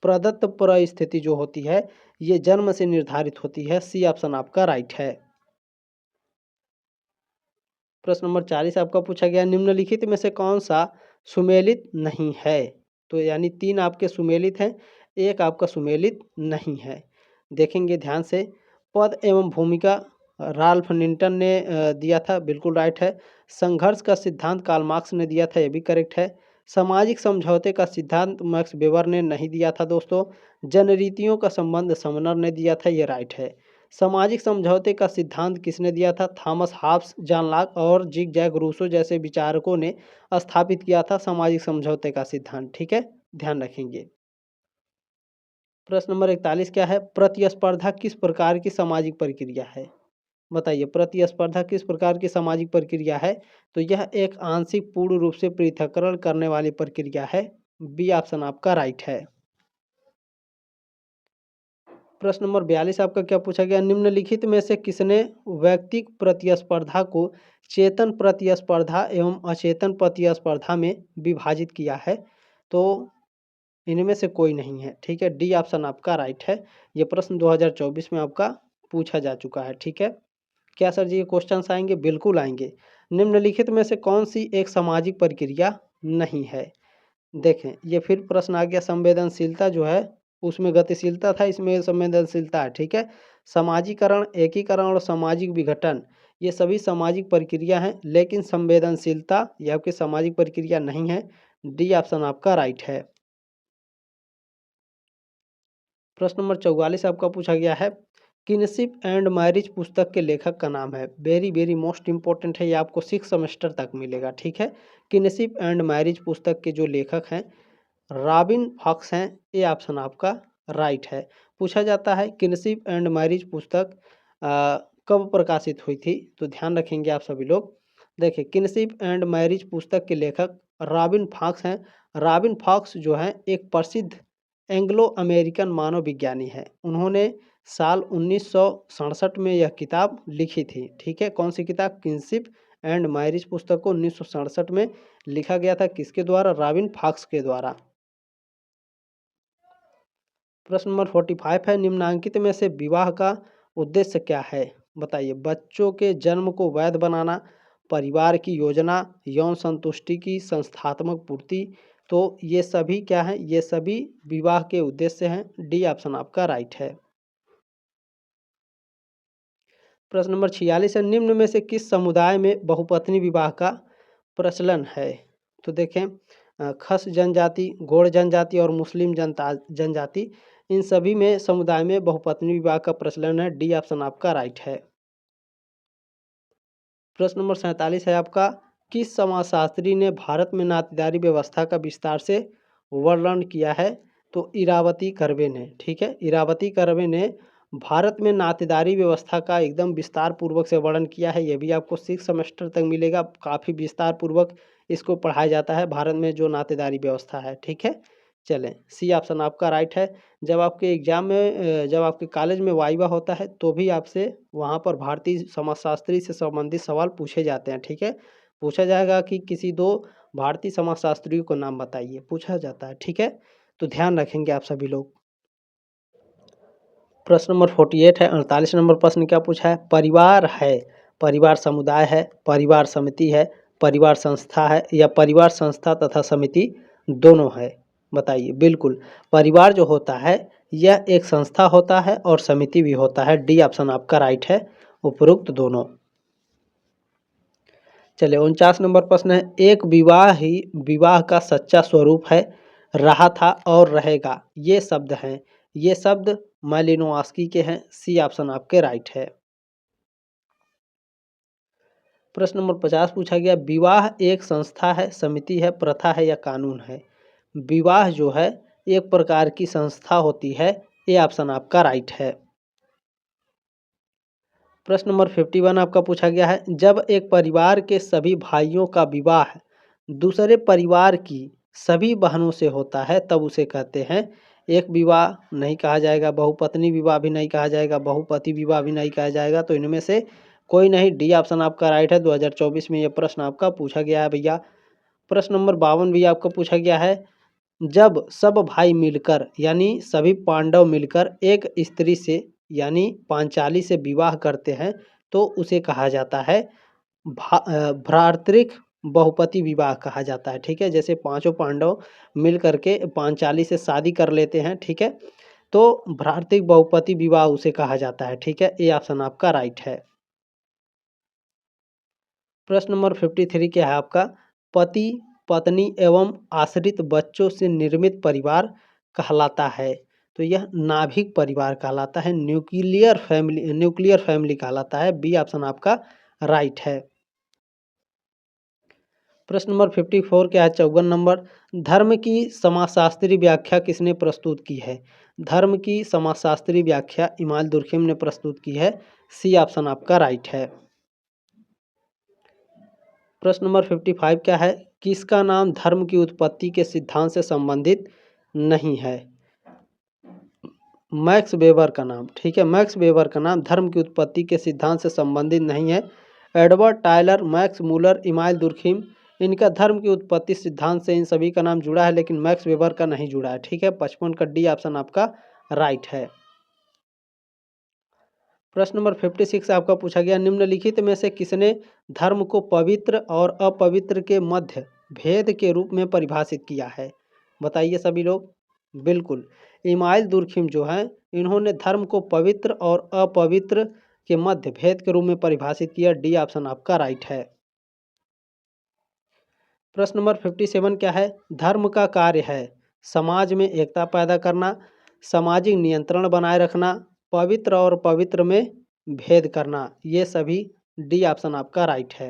प्रदत्त परिस्थिति जो होती है ये जन्म से निर्धारित होती है। सी ऑप्शन आपका राइट है। प्रश्न नंबर 40 आपका पूछा गया, निम्नलिखित में से कौन सा सुमेलित नहीं है? तो यानी 3 आपके सुमेलित हैं, एक आपका सुमेलित नहीं है। देखेंगे ध्यान से। पद एवं भूमिका राल्फ लिंटन ने दिया था, बिल्कुल राइट है। संघर्ष का सिद्धांत कार्ल मार्क्स ने दिया था, ये भी करेक्ट है। सामाजिक समझौते का सिद्धांत मैक्स वेबर ने नहीं दिया था दोस्तों। जनरीतियों का संबंध समनर ने दिया था, ये राइट है। सामाजिक समझौते का सिद्धांत किसने दिया था? थॉमस हॉब्स, जॉन लॉक और जिग जैक रूसो जैसे विचारकों ने स्थापित किया था सामाजिक समझौते का सिद्धांत। ठीक है, ध्यान रखेंगे। प्रश्न नंबर 41 क्या है? प्रतिस्पर्धा किस प्रकार की सामाजिक प्रक्रिया है? बताइए, प्रतिस्पर्धा किस प्रकार की सामाजिक प्रक्रिया है? तो यह एक आंशिक पूर्ण रूप से पृथक्करण करने वाली प्रक्रिया है। बी ऑप्शन आपका राइट है। प्रश्न नंबर 42 आपका क्या पूछा गया, निम्नलिखित में से किसने व्यक्तिक प्रतिस्पर्धा को चेतन प्रतिस्पर्धा एवं अचेतन प्रतिस्पर्धा में विभाजित किया है? तो इनमें से कोई नहीं है। ठीक है, डी ऑप्शन आपका राइट है। यह प्रश्न 2024 में आपका पूछा जा चुका है। ठीक है, क्या सर जी ये क्वेश्चन आएंगे? बिल्कुल आएंगे। निम्नलिखित में से कौन सी एक सामाजिक प्रक्रिया नहीं है? देखें, ये फिर प्रश्न आ गया। संवेदनशीलता जो है उसमें गतिशीलता था, इसमें संवेदनशीलता है। ठीक है, समाजीकरण, एकीकरण और सामाजिक विघटन ये सभी सामाजिक प्रक्रिया हैं, लेकिन संवेदनशीलता यह आपकी सामाजिक प्रक्रिया नहीं है। डी ऑप्शन आपका राइट है। प्रश्न नंबर 44 आपका पूछा गया है, किनशिप एंड मैरिज पुस्तक के लेखक का नाम है? वेरी वेरी मोस्ट इंपॉर्टेंट है, ये आपको 6 सेमेस्टर तक मिलेगा। ठीक है, किनशिप एंड मैरिज पुस्तक के जो लेखक हैं रॉबिन फॉक्स हैं। ये ऑप्शन आपका राइट है। पूछा जाता है किनशिप एंड मैरिज पुस्तक कब प्रकाशित हुई थी? तो ध्यान रखेंगे आप सभी लोग। देखिए, किनशिप एंड मैरिज पुस्तक के लेखक रॉबिन फॉक्स हैं। रॉबिन फॉक्स जो हैं एक प्रसिद्ध एंग्लो अमेरिकन मानव विज्ञानी है। उन्होंने साल 1967 में यह किताब लिखी थी। ठीक है, कौन सी किताब? किनशिप एंड मैरिज पुस्तक को 1967 में लिखा गया था, किसके द्वारा? रॉबिन फॉक्स के द्वारा। प्रश्न नंबर 45 है, निम्नांकित में से विवाह का उद्देश्य क्या है? बताइए, बच्चों के जन्म को वैध बनाना, परिवार की योजना, यौन संतुष्टि की संस्थात्मक पूर्ति। तो ये सभी क्या हैं? ये सभी विवाह के उद्देश्य हैं। डी ऑप्शन आपका राइट है। प्रश्न नंबर 46 है, निम्न में से किस समुदाय में बहुपत्नी विवाह का प्रचलन है? तो देखें, खस जनजाति, गोंड जनजाति और मुस्लिम जनजाति इन सभी में समुदाय में बहुपत्नी विवाह का प्रचलन है। डी ऑप्शन आपका राइट है। प्रश्न नंबर 47 है आपका, किस समाजशास्त्री ने भारत में नातेदारी व्यवस्था का विस्तार से वर्णन किया है? तो इरावती कर्वे ने। ठीक है, इरावती कर्वे ने भारत में नातेदारी व्यवस्था का एकदम विस्तार पूर्वक से वर्णन किया है। ये भी आपको 6 सेमेस्टर तक मिलेगा। काफ़ी विस्तार पूर्वक इसको पढ़ाया जाता है, भारत में जो नातेदारी व्यवस्था है, ठीक है। चलें, सी ऑप्शन आपका राइट है। जब आपके एग्जाम में जब आपके कॉलेज में वाइवा होता है तो भी आपसे वहाँ पर भारतीय समाजशास्त्री से संबंधित सवाल पूछे जाते हैं, ठीक है। पूछा जाएगा कि किसी 2 भारतीय समाजशास्त्रियों को नाम बताइए, पूछा जाता है, ठीक है। तो ध्यान रखेंगे आप सभी लोग। प्रश्न नंबर 48 है। 48 नंबर प्रश्न क्या पूछा है? परिवार है, परिवार समुदाय है, परिवार समिति है, परिवार संस्था है या परिवार संस्था तथा समिति दोनों है? बताइए। बिल्कुल, परिवार जो होता है यह एक संस्था होता है और समिति भी होता है। डी ऑप्शन आपका राइट है, उपरोक्त दोनों। चलिए 49 नंबर प्रश्न है। एक विवाह ही विवाह का सच्चा स्वरूप है, रहा था और रहेगा, ये शब्द हैं। ये शब्द मालिनोव्स्की के हैं। सी ऑप्शन आपके राइट है। प्रश्न नंबर 50 पूछा गया, विवाह एक संस्था है, समिति है, प्रथा है या कानून है? विवाह जो है एक प्रकार की संस्था होती है। ये ऑप्शन आपका राइट है। प्रश्न नंबर 51 आपका पूछा गया है, जब एक परिवार के सभी भाइयों का विवाह दूसरे परिवार की सभी बहनों से होता है तब उसे कहते हैं। एक विवाह नहीं कहा जाएगा, बहुपत्नी विवाह भी नहीं कहा जाएगा, बहुपति विवाह भी नहीं कहा जाएगा, तो इनमें से कोई नहीं। डी ऑप्शन आपका राइट है। 2024 में यह प्रश्न आपका पूछा गया है भैया। प्रश्न नंबर 52 भी आपका पूछा गया है, जब सब भाई मिलकर यानी सभी पांडव मिलकर एक स्त्री से यानी पांचाली से विवाह करते हैं तो उसे कहा जाता है भ्रातृक बहुपति विवाह कहा जाता है, ठीक है। जैसे पांचों पांडव मिल करके पांचाली से शादी कर लेते हैं, ठीक है, तो भ्रातृक बहुपति विवाह उसे कहा जाता है, ठीक है। ये ऑप्शन आपका राइट है। प्रश्न नंबर 53 क्या है आपका, पति पत्नी एवं आश्रित बच्चों से निर्मित परिवार कहलाता है? तो यह नाभिक परिवार कहलाता है, न्यूक्लियर फैमिली कहलाता है। बी ऑप्शन आपका राइट है। प्रश्न नंबर 54 क्या है? 54 नंबर, धर्म की समाजशास्त्री व्याख्या किसने प्रस्तुत की है? धर्म की समाजशास्त्री व्याख्या इमाल दुर्खिम ने प्रस्तुत की है। सी ऑप्शन आपका राइट है। प्रश्न नंबर 55 क्या है? किसका नाम धर्म की उत्पत्ति के सिद्धांत से संबंधित नहीं है? मैक्स वेबर का नाम, ठीक है, मैक्स वेबर का नाम धर्म की उत्पत्ति के सिद्धांत से संबंधित नहीं है। Edward Tyler, Max Muller, email Durkheim, इनका धर्म की उत्पत्ति सिद्धांत से इन सभी का नाम जुड़ा है, लेकिन मैक्स वेबर का नहीं जुड़ा है, ठीक है। 55 का डी ऑप्शन आपका राइट है। प्रश्न नंबर 56 आपका पूछा गया, निम्नलिखित में से किसने धर्म को पवित्र और अपवित्र के मध्य भेद के रूप में परिभाषित किया है? बताइए सभी लोग। बिल्कुल, इमाइल दुर्खिम जो हैं इन्होंने धर्म को पवित्र और अपवित्र के मध्य भेद के रूप में परिभाषित किया। डी ऑप्शन आपका राइट है। प्रश्न नंबर 57 क्या है? धर्म का कार्य है समाज में एकता पैदा करना, सामाजिक नियंत्रण बनाए रखना, पवित्र और पवित्र में भेद करना। ये सभी डी ऑप्शन आपका राइट है।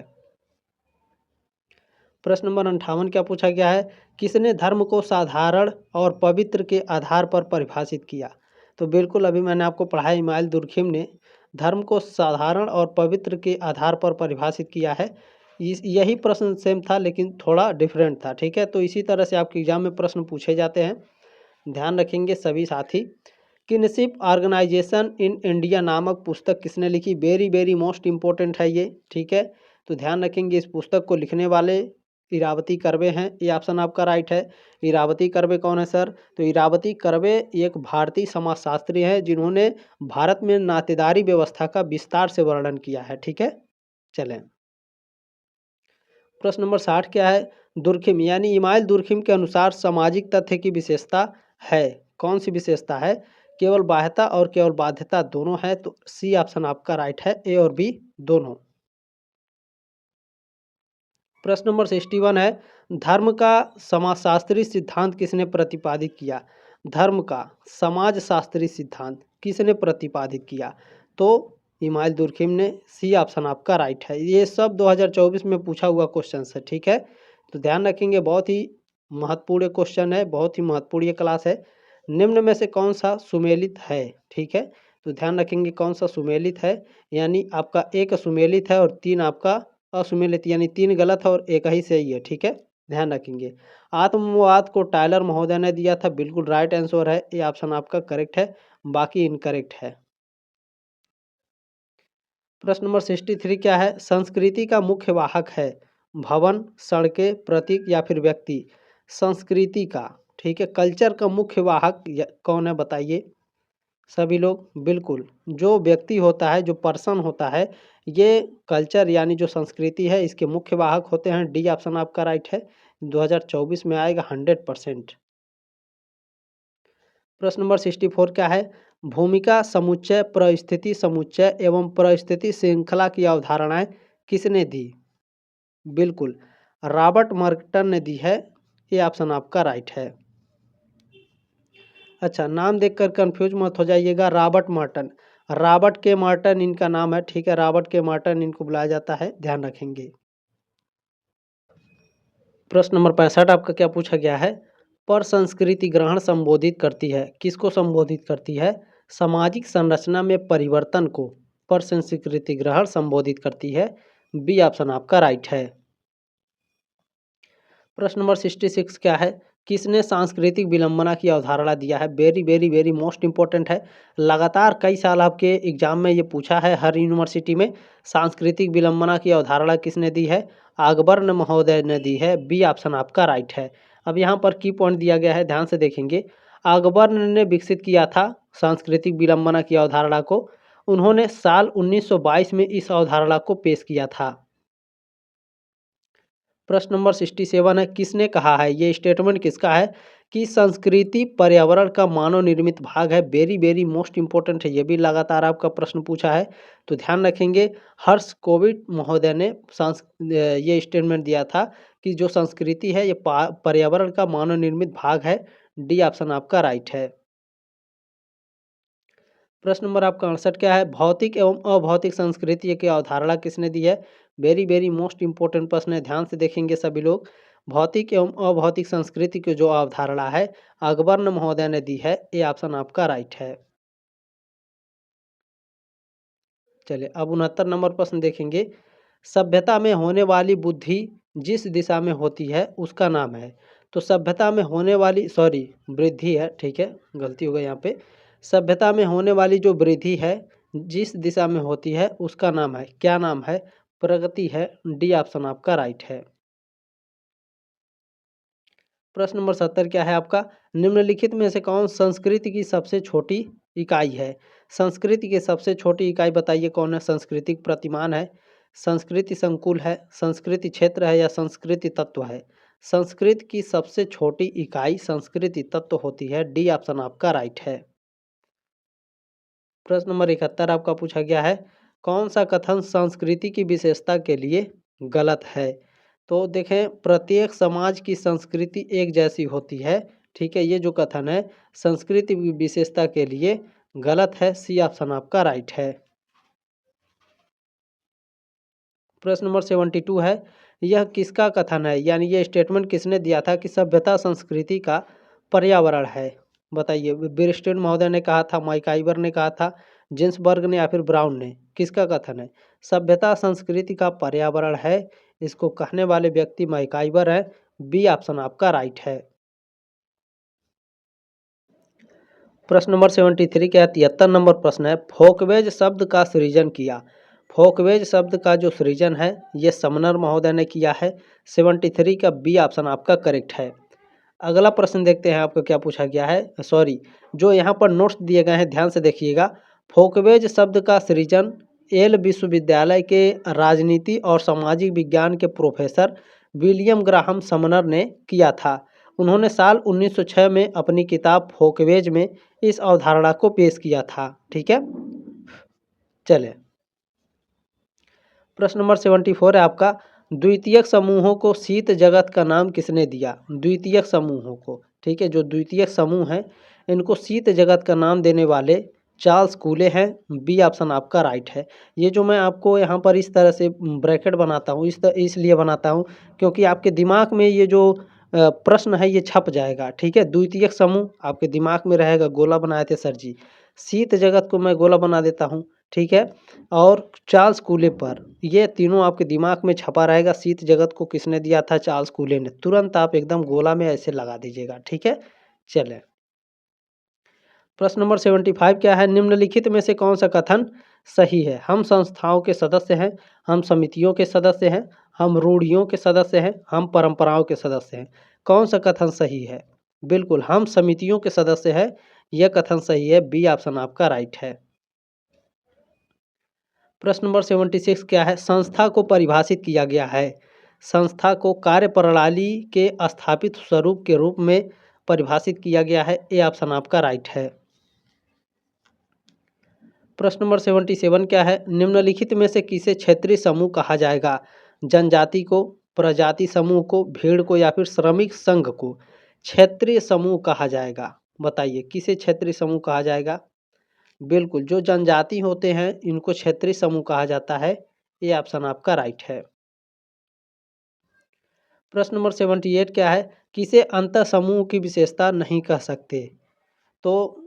प्रश्न नंबर 58 क्या पूछा गया है? किसने धर्म को साधारण और पवित्र के आधार पर परिभाषित किया? तो बिल्कुल अभी मैंने आपको पढ़ाया, इमाइल दुर्खिम ने धर्म को साधारण और पवित्र के आधार पर परिभाषित किया है। यही प्रश्न सेम था लेकिन थोड़ा डिफरेंट था, ठीक है। तो इसी तरह से आपके एग्जाम में प्रश्न पूछे जाते हैं, ध्यान रखेंगे सभी साथी। किनशिप ऑर्गेनाइजेशन इन इंडिया नामक पुस्तक किसने लिखी? वेरी वेरी मोस्ट इंपॉर्टेंट है ये, ठीक है। तो ध्यान रखेंगे इस पुस्तक को लिखने वाले इरावती कर्वे हैं। ये ऑप्शन आपका राइट है। इरावती कर्वे कौन है सर? तो इरावती कर्वे एक भारतीय समाजशास्त्री हैं जिन्होंने भारत में नातेदारी व्यवस्था का विस्तार से वर्णन किया है, ठीक है। चलें, प्रश्न नंबर 60 क्या है? दुर्खिम यानी इमाइल दुर्खिम के अनुसार सामाजिक तथ्य की विशेषता है, कौन सी विशेषता है? केवल बाह्यता और केवल बाध्यता दोनों है। तो सी ऑप्शन आपका राइट है, ए और बी दोनों। प्रश्न नंबर 61 है, धर्म का समाजशास्त्री सिद्धांत किसने प्रतिपादित किया? धर्म का समाजशास्त्री सिद्धांत किसने प्रतिपादित किया? तो इमाइल दुर्खिम ने। सी ऑप्शन आपका राइट है। ये सब 2024 में पूछा हुआ क्वेश्चन है, ठीक है। तो ध्यान रखेंगे, बहुत ही महत्वपूर्ण क्वेश्चन है, बहुत ही महत्वपूर्ण ये क्लास है। निम्न में से कौन सा सुमेलित है? ठीक है, तो ध्यान रखेंगे कौन सा सुमेलित है, यानी आपका एक सुमेलित है और 3 आपका असुमेलित, यानी 3 गलत है और एक ही सही है। ठीक है, ध्यान रखेंगे। आत्मवाद को टायलर महोदय ने दिया था, बिल्कुल राइट आंसर है, ये ऑप्शन आपका करेक्ट है, बाकी इनकरेक्ट है। प्रश्न नंबर 63 क्या है? संस्कृति का मुख्य वाहक है भवन, सड़कें, प्रतीक या फिर व्यक्ति? संस्कृति का, ठीक है, कल्चर का मुख्य वाहक कौन है बताइए सभी लोग? बिल्कुल, जो व्यक्ति होता है, जो पर्सन होता है, ये कल्चर यानी जो संस्कृति है इसके मुख्य वाहक होते हैं। डी ऑप्शन आपका राइट है, 2024 में आएगा 100%। प्रश्न नंबर 64 क्या है? भूमिका समुच्चय, परिस्थिति समुच्चय एवं परिस्थिति श्रृंखला की अवधारणाएं किसने दी? बिल्कुल, रॉबर्ट मर्टन ने दी है, ये ऑप्शन आपका राइट है। अच्छा, नाम देखकर कंफ्यूज मत हो जाइएगा, रॉबर्ट मर्टन, रॉबर्ट के मर्टन इनका नाम है। ठीक है, रॉबर्ट के मर्टन इनको बुलाया जाता है, ध्यान रखेंगे। प्रश्न नंबर 65 आपका क्या पूछा गया है? पर संस्कृति ग्रहण संबोधित करती है, किसको संबोधित करती है? सामाजिक संरचना में परिवर्तन को पर संस्कृति ग्रहण संबोधित करती है, बी ऑप्शन आपका राइट है। प्रश्न नंबर 66 क्या है? किसने सांस्कृतिक विलंबना की अवधारणा दिया है? Very very very most important है, लगातार कई साल आपके एग्जाम में ये पूछा है हर यूनिवर्सिटी में। सांस्कृतिक विलंबना की अवधारणा किसने दी है? अकबर महोदय ने दी है, बी ऑप्शन आपका राइट है। अब यहाँ पर की पॉइंट दिया गया है, ध्यान से देखेंगे। अकबर ने विकसित किया था सांस्कृतिक विलंबना की अवधारणा को, उन्होंने साल 1922 में इस अवधारणा को पेश किया था। प्रश्न नंबर 67 है, किसने कहा है, ये स्टेटमेंट किसका है कि संस्कृति पर्यावरण का मानव निर्मित भाग है? वेरी वेरी मोस्ट इंपॉर्टेंट है, ये भी लगातार आपका प्रश्न पूछा है, तो ध्यान रखेंगे। हर्ष कोविद महोदय ने ये स्टेटमेंट दिया था कि जो संस्कृति है ये पर्यावरण का मानव निर्मित भाग है, डी ऑप्शन आपका राइट है। प्रश्न नंबर आपका 68 क्या है? भौतिक एवं अभौतिक संस्कृति की अवधारणा किसने दी है? वेरी वेरी मोस्ट इंपॉर्टेंट प्रश्न है, ध्यान से देखेंगे सभी लोग। भौतिक एवं अभौतिक संस्कृति की जो अवधारणा है अकबर महोदय ने दी है, ये ऑप्शन आपका राइट है। चलिए अब 69 नंबर प्रश्न देखेंगे। सभ्यता में होने वाली बुद्धि जिस दिशा में होती है उसका नाम है, तो सभ्यता में होने वाली, सॉरी वृद्धि है, ठीक है गलती हो गई यहाँ पे। सभ्यता में होने वाली जो वृद्धि है जिस दिशा में होती है उसका नाम है, क्या नाम है? प्रगति है, डी ऑप्शन आपका राइट है। प्रश्न नंबर 70 क्या है आपका? निम्नलिखित में से कौन संस्कृति की सबसे छोटी इकाई है? संस्कृति की सबसे छोटी इकाई बताइए कौन है? सांस्कृतिक प्रतिमान है, संस्कृति संकुल है, संस्कृति क्षेत्र है या संस्कृति तत्व है? संस्कृत की सबसे छोटी इकाई संस्कृति तत्व होती है, डी ऑप्शन आपका राइट है। प्रश्न नंबर 71 आपका पूछा गया है, कौन सा कथन संस्कृति की विशेषता के लिए गलत है? तो देखें, प्रत्येक समाज की संस्कृति एक जैसी होती है, ठीक है, ये जो कथन है संस्कृति की विशेषता के लिए गलत है, सी ऑप्शन आपका राइट है। प्रश्न नंबर 72 है, यह किसका कथन है, यानी ये स्टेटमेंट किसने दिया था कि सभ्यता संस्कृति का पर्यावरण है? बताइए, बिरस्टेन महोदय ने कहा था, मैकाइवर ने कहा था, जिन्सबर्ग ने या फिर ब्राउन ने? किसका कथन है? सभ्यता संस्कृति का पर्यावरण है, इसको कहने वाले व्यक्ति मैकाइवर है, बी ऑप्शन आपका राइट है। प्रश्न नंबर 73 क्या है? 73 नंबर प्रश्न है, फोकवेज शब्द का सृजन किया। फोकवेज शब्द का जो सृजन है ये समनर महोदय ने किया है, 73 का बी ऑप्शन आपका करेक्ट है। अगला प्रश्न देखते हैं आपको क्या पूछा गया है, सॉरी जो यहाँ पर नोट्स दिए गए हैं ध्यान से देखिएगा। फोकवेज शब्द का सृजन येल विश्वविद्यालय के राजनीति और सामाजिक विज्ञान के प्रोफेसर विलियम ग्राहम समनर ने किया था। उन्होंने साल 1906 में अपनी किताब फोकवेज में इस अवधारणा को पेश किया था, ठीक है। चले प्रश्न नंबर 74 है आपका, द्वितीयक समूहों को शीत जगत का नाम किसने दिया? द्वितीयक समूहों को, ठीक है, जो द्वितीयक समूह हैं इनको शीत जगत का नाम देने वाले चार्ल्स कूले हैं, बी ऑप्शन आपका राइट है। ये जो मैं आपको यहाँ पर इस तरह से ब्रैकेट बनाता हूँ इसलिए बनाता हूँ क्योंकि आपके दिमाग में ये जो प्रश्न है ये छप जाएगा, ठीक है। द्वितीयक समूह आपके दिमाग में रहेगा, गोला बनाए थे सर जी, शीत जगत को मैं गोला बना देता हूँ, ठीक है। और चार्ल्स कूले पर, ये तीनों आपके दिमाग में छपा रहेगा। शीत जगत को किसने दिया था? चार्ल्स कूले ने। तुरंत आप एकदम गोला में ऐसे लगा दीजिएगा, ठीक है। चलें, प्रश्न नंबर 75 क्या है? निम्नलिखित में से कौन सा कथन सही है? हम संस्थाओं के सदस्य हैं, हम समितियों के सदस्य हैं, हम रूढ़ियों के सदस्य हैं, हम परंपराओं के सदस्य हैं। कौन सा कथन सही है? बिल्कुल, हम समितियों के सदस्य हैं, यह कथन सही है। बी ऑप्शन आपका राइट है। प्रश्न नंबर 76 क्या है? संस्था को परिभाषित किया गया है। संस्था को कार्यप्रणाली के स्थापित स्वरूप के रूप में परिभाषित किया गया है। ए ऑप्शन आपका राइट है। प्रश्न नंबर 77 क्या है? निम्नलिखित में से किसे क्षेत्रीय समूह कहा जाएगा? जनजाति को, प्रजाति समूह को, भीड़ को या फिर श्रमिक संघ को क्षेत्रीय समूह कहा जाएगा? बताइए, किसे क्षेत्रीय समूह कहा जाएगा? बिल्कुल, जो जनजाति होते हैं इनको क्षेत्रीय समूह कहा जाता है। ये ऑप्शन आपका राइट है। प्रश्न नंबर 78 क्या है? किसे अंतः समूह की विशेषता नहीं कह सकते? तो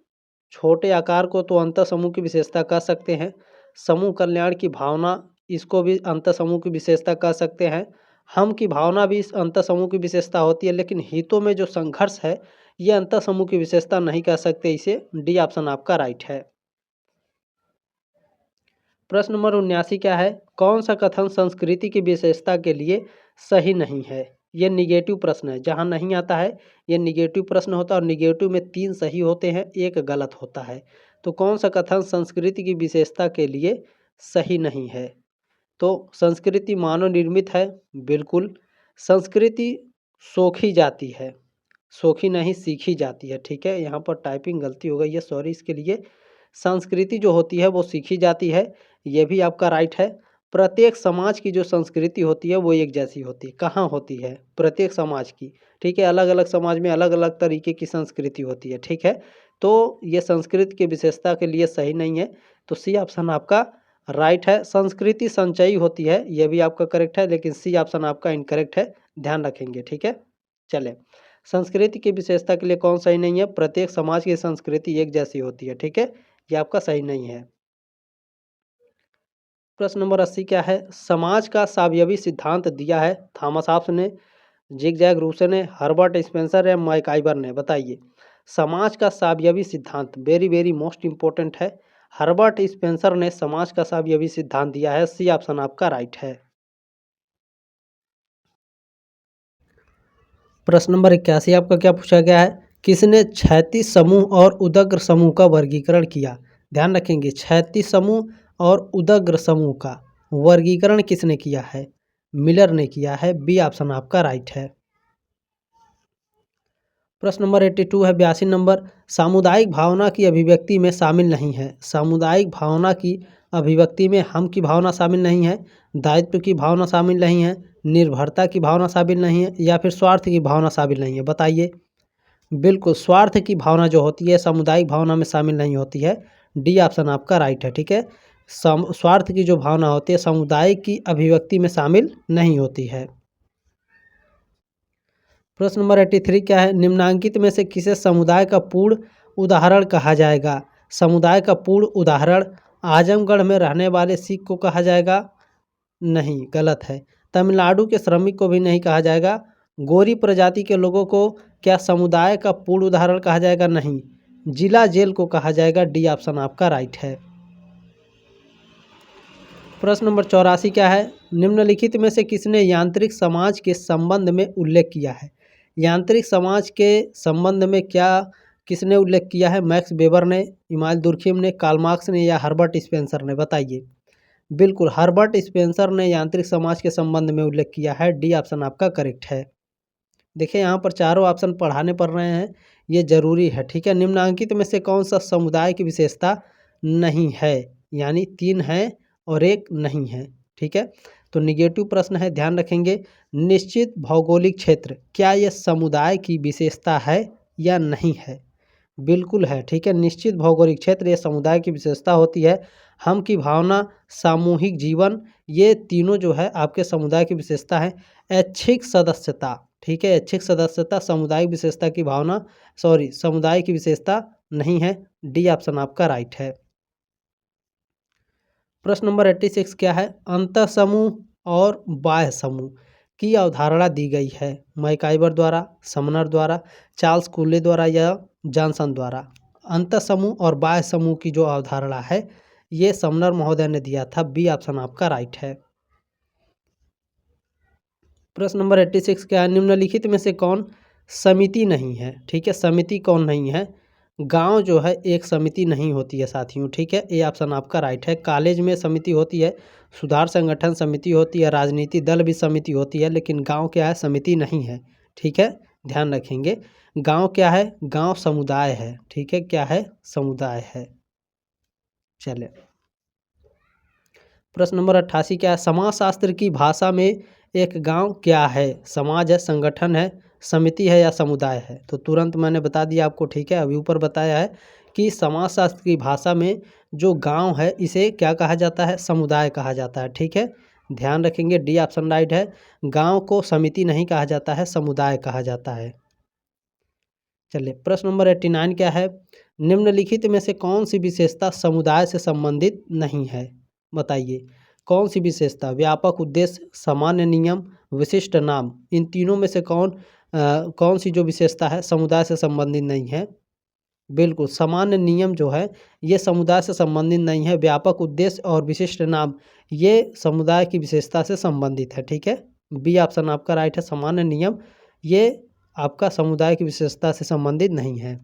छोटे आकार को तो अंतः समूह की विशेषता कह सकते हैं। समूह कल्याण की भावना, इसको भी अंतः समूह की विशेषता कह सकते हैं। हम की भावना भी इस अंतः समूह की विशेषता होती है, लेकिन हितों में जो संघर्ष है ये अंतः समूह की विशेषता नहीं कह सकते इसे। डी ऑप्शन आपका राइट है। प्रश्न नंबर 79 क्या है? कौन सा कथन संस्कृति की विशेषता के लिए सही नहीं है? ये निगेटिव प्रश्न है, जहाँ नहीं आता है ये निगेटिव प्रश्न होता है और निगेटिव में 3 सही होते हैं, एक गलत होता है। तो कौन सा कथन संस्कृति की विशेषता के लिए सही नहीं है? तो संस्कृति मानव निर्मित है, बिल्कुल। संस्कृति सोखी जाती है, सोखी नहीं सीखी जाती है, ठीक है। यहाँ पर टाइपिंग गलती हो गई है, सॉरी इसके लिए। संस्कृति जो होती है वो सीखी जाती है, ये भी आपका राइट है। प्रत्येक समाज की जो संस्कृति होती है वो एक जैसी होती है। कहाँ होती है? प्रत्येक समाज की, ठीक है। अलग अलग समाज में अलग अलग तरीके की संस्कृति होती है, ठीक है। तो ये संस्कृति की विशेषता के लिए सही नहीं है। तो सी ऑप्शन आपका राइट है। संस्कृति संचयी होती है, ये भी आपका करेक्ट है, लेकिन सी ऑप्शन आपका इनकरेक्ट है, ध्यान रखेंगे, ठीक है। चले, संस्कृति की विशेषता के लिए कौन सही नहीं है? प्रत्येक समाज की संस्कृति एक जैसी होती है, ठीक है। ये आपका सही नहीं है। प्रश्न नंबर 80 क्या है? समाज का सावयवी सिद्धांत दिया है थॉमस हॉब्स ने, जिग-जैग रूसो ने, हर्बर्ट स्पेंसर या मैकआइवर ने? बताइए, समाज का सावयवी सिद्धांत वेरी वेरी मोस्ट इंपॉर्टेंट है। हर्बर्ट स्पेंसर ने समाज का सावयवी सिद्धांत दिया है। सी ऑप्शन आपका राइट है। प्रश्न नंबर 81 आपका क्या पूछा गया है? किसने क्षैतिज समूह और उदग्र समूह का वर्गीकरण किया? ध्यान रखेंगे, क्षैतिज समूह और उदग्र समूह का वर्गीकरण किसने किया है? मिलर ने किया है। बी ऑप्शन आपका राइट है। प्रश्न नंबर 82 है, 82 नंबर। सामुदायिक भावना की अभिव्यक्ति में शामिल नहीं है। सामुदायिक भावना की अभिव्यक्ति में हम की भावना शामिल नहीं है, दायित्व की भावना शामिल नहीं है, निर्भरता की भावना शामिल नहीं है या फिर स्वार्थ की भावना शामिल नहीं है? बताइए। बिल्कुल, स्वार्थ की भावना जो होती है सामुदायिक भावना में शामिल नहीं होती है। डी ऑप्शन आपका राइट है, ठीक है। स्वार्थ की जो भावना होती है समुदाय की अभिव्यक्ति में शामिल नहीं होती है। प्रश्न नंबर 83 क्या है? निम्नांकित में से किसे समुदाय का पूर्ण उदाहरण कहा जाएगा? समुदाय का पूर्ण उदाहरण आजमगढ़ में रहने वाले सिख को कहा जाएगा? नहीं, गलत है। तमिलनाडु के श्रमिक को भी नहीं कहा जाएगा। गोरी प्रजाति के लोगों को क्या समुदाय का पूर्ण उदाहरण कहा जाएगा? नहीं, जिला जेल को कहा जाएगा। डी ऑप्शन आपका राइट है। प्रश्न नंबर 84 क्या है? निम्नलिखित में से किसने यांत्रिक समाज के संबंध में उल्लेख किया है? यांत्रिक समाज के संबंध में क्या किसने उल्लेख किया है? मैक्स वेबर ने, इमानुएल दुर्खिम ने, कार्ल मार्क्स ने या हर्बर्ट स्पेंसर ने? बताइए। बिल्कुल, हर्बर्ट स्पेंसर ने यांत्रिक समाज के संबंध में उल्लेख किया है। डी ऑप्शन आपका करेक्ट है। देखिए, यहाँ पर चारों ऑप्शन पढ़ाने पड़ रहे हैं, ये जरूरी है, ठीक है। निम्नांकित में से कौन सा समुदाय की विशेषता नहीं है? यानी 3 है और 1 नहीं है, ठीक है। तो निगेटिव प्रश्न है, ध्यान रखेंगे। निश्चित भौगोलिक क्षेत्र, क्या यह समुदाय की विशेषता है या नहीं है? बिल्कुल है, ठीक है। निश्चित भौगोलिक क्षेत्र ये समुदाय की विशेषता होती है। हम की भावना, सामूहिक जीवन, ये तीनों जो है आपके समुदाय की विशेषता है। ऐच्छिक सदस्यता, ठीक है, ऐच्छिक सदस्यता समुदायिक विशेषता की भावना, समुदाय की विशेषता नहीं है। डी ऑप्शन आपका राइट है। प्रश्न नंबर 86 क्या है? अंतः समूह और बाह्य समूह की अवधारणा दी गई है मैकाइवर द्वारा, समनर द्वारा, चार्ल्स कूले द्वारा या जॉनसन द्वारा। अंतः समूह और बाह्य समूह की जो अवधारणा है ये समनर महोदय ने दिया था। बी ऑप्शन आपका राइट है। प्रश्न नंबर 86 क्या है? निम्नलिखित में से कौन समिति नहीं है? ठीक है, समिति कौन नहीं है? गांव जो है एक समिति नहीं होती है साथियों। ठीक है, ए ऑप्शन आपका राइट है। कॉलेज में समिति होती है, सुधार संगठन समिति होती है, राजनीति दल भी समिति होती है, लेकिन गांव क्या है? समिति नहीं है। ठीक है, ध्यान रखेंगे। गांव क्या है? गांव समुदाय है। ठीक है, क्या है? समुदाय है। चलिए प्रश्न नंबर 88 क्या है? समाजशास्त्र की भाषा में एक गांव क्या है? समाज है, संगठन है, समिति है या समुदाय है? तो तुरंत मैंने बता दिया आपको। ठीक है, अभी ऊपर बताया है कि समाजशास्त्र की भाषा में जो गांव है इसे क्या कहा जाता है? समुदाय कहा जाता है। ठीक है, ध्यान रखेंगे। डी ऑप्शन राइट है। गांव को समिति नहीं कहा जाता है, समुदाय कहा जाता है। चलिए प्रश्न नंबर 89 क्या है? निम्नलिखित में से कौन सी विशेषता समुदाय से संबंधित नहीं है? बताइए कौन सी विशेषता? व्यापक उद्देश्य, सामान्य नियम, विशिष्ट नाम। इन तीनों में से कौन सी जो विशेषता है समुदाय से संबंधित नहीं है? बिल्कुल, सामान्य नियम जो है ये समुदाय से संबंधित नहीं है। व्यापक उद्देश्य और विशिष्ट नाम ये समुदाय की विशेषता से संबंधित है। ठीक है, बी ऑप्शन आपका राइट है। सामान्य नियम ये आपका समुदाय की विशेषता से संबंधित नहीं है।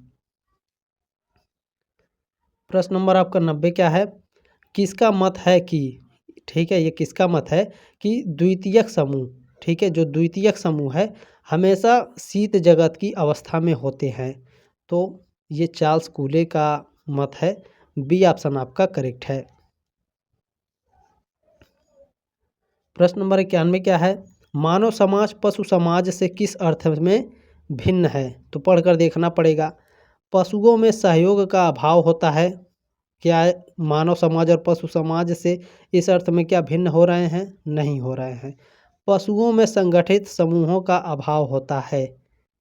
प्रश्न नंबर आपका 90 क्या है? किसका मत है कि, ठीक है, ये किसका मत है कि द्वितीयक समूह, ठीक है, जो द्वितीयक समूह है हमेशा शीत जगत की अवस्था में होते हैं? तो ये चार्ल्स कूले का मत है। बी ऑप्शन आपका करेक्ट है। प्रश्न नंबर 91 क्या है? मानव समाज पशु समाज से किस अर्थ में भिन्न है? तो पढ़कर देखना पड़ेगा। पशुओं में सहयोग का अभाव होता है। क्या मानव समाज और पशु समाज से इस अर्थ में क्या भिन्न हो रहे हैं? नहीं हो रहे हैं। पशुओं में संगठित समूहों का अभाव होता है,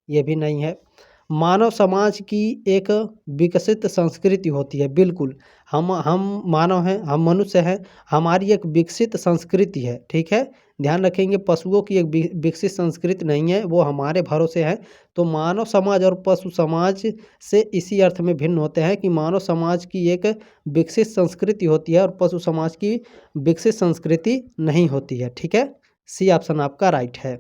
ये भी नहीं है। मानव समाज की एक विकसित संस्कृति होती है। बिल्कुल, हम मानव हैं, हम मनुष्य हैं, हमारी एक विकसित संस्कृति है। ठीक है, ध्यान रखेंगे। पशुओं की एक विकसित संस्कृति नहीं है, वो हमारे भरोसे हैं। तो मानव समाज और पशु समाज से इसी अर्थ में भिन्न होते हैं कि मानव समाज की एक विकसित संस्कृति होती है और पशु समाज की विकसित संस्कृति नहीं होती है। ठीक है, सी ऑप्शन आपका राइट है।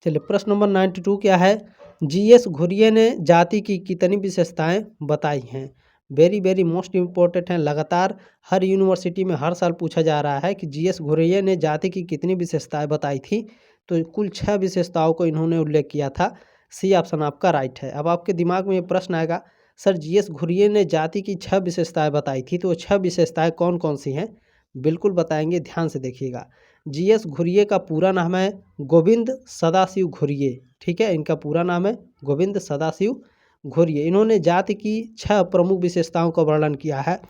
चलिए प्रश्न नंबर 92 क्या है? जीएस घुरिये ने जाति की कितनी विशेषताएं बताई हैं? वेरी वेरी मोस्ट इम्पोर्टेंट है। लगातार हर यूनिवर्सिटी में हर साल पूछा जा रहा है कि जीएस घुरिये ने जाति की कितनी विशेषताएं बताई थी। तो कुल 6 विशेषताओं को इन्होंने उल्लेख किया था। सी ऑप्शन आपका राइट है। अब आपके दिमाग में ये प्रश्न आएगा, सर जीएस घुरिये ने जाति की 6 विशेषताएं बताई थी, तो 6 विशेषताएं कौन कौन सी हैं? बिल्कुल बताएंगे, ध्यान से देखिएगा। जीएस घुरिये का पूरा नाम है गोविंद सदाशिव घुरिये। ठीक है, इनका पूरा नाम है गोविंद सदाशिव घुरिये। इन्होंने जाति की 6 प्रमुख विशेषताओं का वर्णन किया है।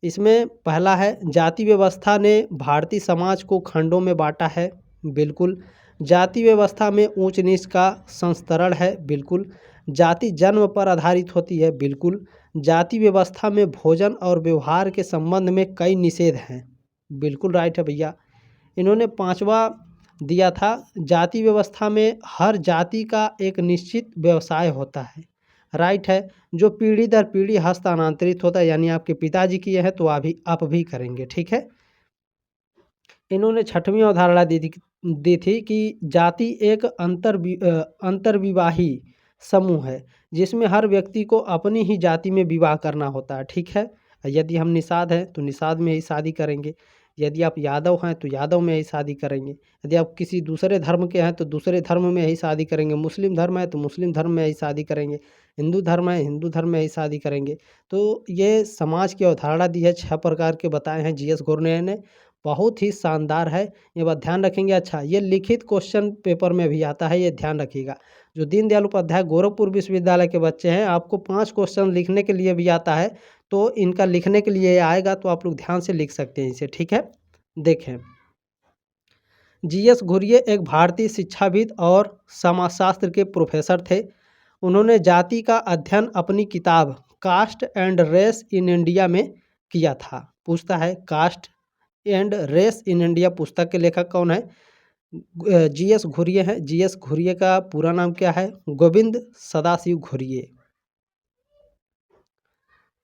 इसमें पहला है जाति व्यवस्था ने भारतीय समाज को खंडों में बांटा है। बिल्कुल। जाति व्यवस्था में ऊंच नीच का संस्तरण है। बिल्कुल। जाति जन्म पर आधारित होती है। बिल्कुल। जाति व्यवस्था में भोजन और व्यवहार के संबंध में कई निषेध हैं। बिल्कुल राइट है भैया। इन्होंने 5वां दिया था, जाति व्यवस्था में हर जाति का एक निश्चित व्यवसाय होता है। राइट है, जो पीढ़ी दर पीढ़ी हस्तांतरित होता है, यानी आपके पिताजी किए हैं तो आप भी करेंगे। ठीक है। इन्होंने 6वीं अवधारणा दी थी कि जाति एक अंतर्विवाही समूह है जिसमें हर व्यक्ति को अपनी ही जाति में विवाह करना होता है। ठीक है। यदि हम निषाद हैं तो निषाद में ही शादी करेंगे, यदि आप यादव हैं तो यादव में ही शादी करेंगे, यदि आप किसी दूसरे धर्म के हैं तो दूसरे धर्म में ही शादी करेंगे, मुस्लिम धर्म है तो मुस्लिम धर्म में ही शादी करेंगे, हिंदू धर्म है हिंदू धर्म में ही शादी करेंगे। तो ये समाज की अवधारणा दी है, 6 प्रकार के बताए हैं जीएस घुरिये ने। बहुत ही शानदार है, ये बात ध्यान रखेंगे। अच्छा, ये लिखित क्वेश्चन पेपर में भी आता है, ये ध्यान रखिएगा। जो दीनदयाल उपाध्याय गोरखपुर विश्वविद्यालय के बच्चे हैं, आपको 5 क्वेश्चन लिखने के लिए भी आता है, तो इनका लिखने के लिए आएगा तो आप लोग ध्यान से लिख सकते हैं इसे। ठीक है, देखें। जीएस घुरिये एक भारतीय शिक्षाविद और समाजशास्त्र के प्रोफेसर थे। उन्होंने जाति का अध्ययन अपनी किताब caste and race in India में किया था। पूछता है caste and race in India पुस्तक के लेखक कौन है? जीएस घुरिये हैं। जीएस घुरिये का पूरा नाम क्या है? गोविंद सदाशिव घुरिये।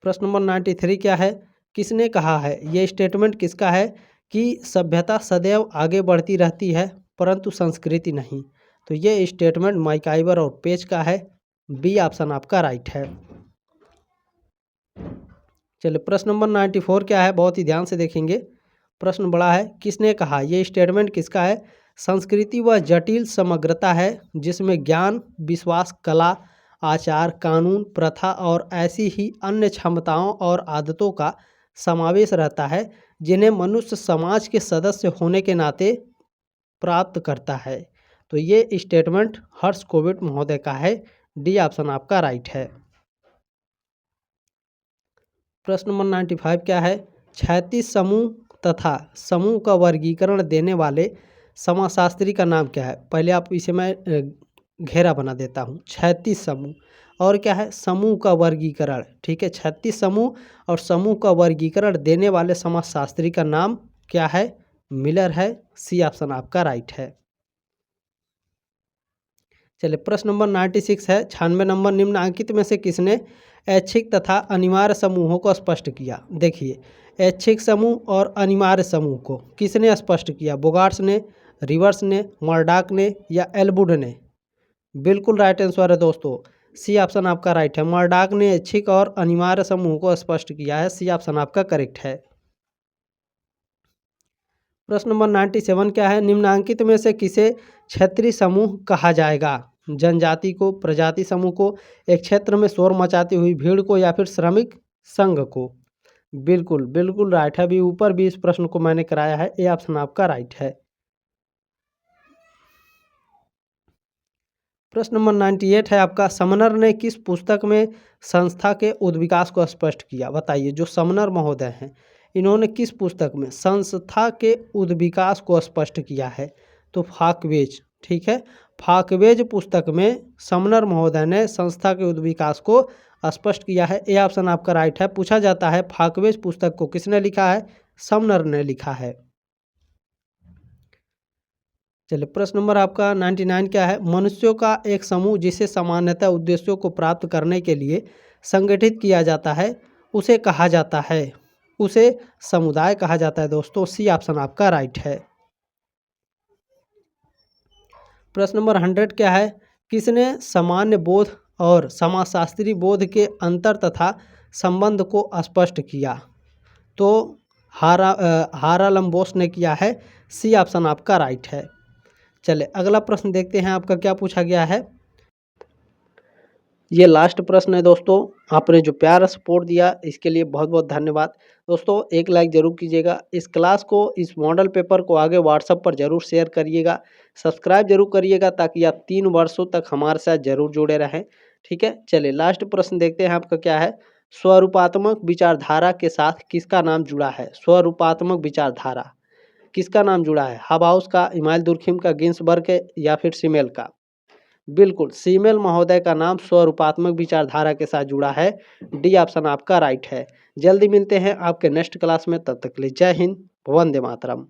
प्रश्न नंबर 93 क्या है? किसने कहा है? ये स्टेटमेंट किसका है कि सभ्यता सदैव आगे बढ़ती रहती है परंतु संस्कृति नहीं? तो ये स्टेटमेंट मैकआइवर और पेज का है। बी ऑप्शन आपका राइट है। चलिए प्रश्न नंबर 94 क्या है? बहुत ही ध्यान से देखेंगे, प्रश्न बड़ा है। किसने कहा? ये स्टेटमेंट किसका है? संस्कृति वह जटिल समग्रता है जिसमें ज्ञान, विश्वास, कला, आचार, कानून, प्रथा और ऐसी ही अन्य क्षमताओं और आदतों का समावेश रहता है जिन्हें मनुष्य समाज के सदस्य होने के नाते प्राप्त करता है। तो ये स्टेटमेंट हर्ष कोविद महोदय का है। डी ऑप्शन आपका राइट है। प्रश्न नंबर 95 क्या है? क्षैतिज समूह तथा समूह का वर्गीकरण देने वाले समाजशास्त्री का नाम क्या है? पहले आप इसे मैं घेरा बना देता हूँ। क्षैतिज समूह और क्या है? समूह का वर्गीकरण। ठीक है, क्षैतिज समूह और समूह का वर्गीकरण देने वाले समाजशास्त्री का नाम क्या है? मिलर है। सी ऑप्शन आपका राइट है। चलिए प्रश्न नंबर 96 है। 96 नंबर, निम्नांकित में से किसने ऐच्छिक तथा अनिवार्य समूहों को स्पष्ट किया? देखिए, ऐच्छिक समूह और अनिवार्य समूह को किसने स्पष्ट किया? बोगार्ट्स ने, रिवर्स ने, मर्डॉक ने या एल्वुड ने? बिल्कुल राइट आंसर है दोस्तों। सी ऑप्शन आपका राइट है। मर्डॉक ने ऐच्छिक और अनिवार्य समूह को स्पष्ट किया है। सी ऑप्शन आपका करेक्ट है। प्रश्न नंबर 97 क्या है? निम्नांकित में से किसे क्षेत्रीय समूह कहा जाएगा? जनजाति को, प्रजाति समूह को, एक क्षेत्र में शोर मचाती हुई भीड़ को या फिर श्रमिक संघ को? बिल्कुल बिल्कुल राइट है। अभी ऊपर भी इस प्रश्न को मैंने कराया है। ए ऑप्शन आपका राइट है। प्रश्न नंबर 98 है आपका। समनर ने किस पुस्तक में संस्था के उद्विकास को स्पष्ट किया? बताइए, जो समनर महोदय हैं इन्होंने किस पुस्तक में संस्था के उद्विकास को स्पष्ट किया है? तो फाकवेज। ठीक है, फाकवेज पुस्तक में समनर महोदय ने संस्था के उद्विकास को स्पष्ट किया है। ए ऑप्शन आपका राइट है। पूछा जाता है फाकवेज पुस्तक को किसने लिखा है? समनर ने लिखा है। चलिए प्रश्न नंबर आपका 99 क्या है? मनुष्यों का एक समूह जिसे सामान्यतः उद्देश्यों को प्राप्त करने के लिए संगठित किया जाता है उसे कहा जाता है, उसे समुदाय कहा जाता है दोस्तों। सी ऑप्शन आपका राइट है। प्रश्न नंबर 100 क्या है? किसने सामान्य बोध और समाजशास्त्री बोध के अंतर तथा संबंध को स्पष्ट किया? तो हारालम्बोस ने किया है। सी ऑप्शन आपका राइट है। चले अगला प्रश्न देखते हैं आपका क्या पूछा गया है। ये लास्ट प्रश्न है दोस्तों। आपने जो प्यारा सपोर्ट दिया इसके लिए बहुत बहुत धन्यवाद दोस्तों। एक लाइक ज़रूर कीजिएगा। इस क्लास को, इस मॉडल पेपर को आगे व्हाट्सएप पर ज़रूर शेयर करिएगा। सब्सक्राइब जरूर करिएगा ताकि आप 3 वर्षों तक हमारे साथ ज़रूर जुड़े रहें। ठीक है, चलिए लास्ट प्रश्न देखते हैं आपका क्या है। स्वरूपात्मक विचारधारा के साथ किसका नाम जुड़ा है? स्वरूपात्मक विचारधारा किसका नाम जुड़ा है? हाबाउस का, इमाइल दुर्खिम का, गिन्सबर्ग के या फिर सीमेल का? बिल्कुल, सीमेल महोदय का नाम स्वरूपात्मक विचारधारा के साथ जुड़ा है। डी ऑप्शन आपका राइट है। जल्दी मिलते हैं आपके नेक्स्ट क्लास में, तब तक के लिए जय हिंद, वंदे मातरम।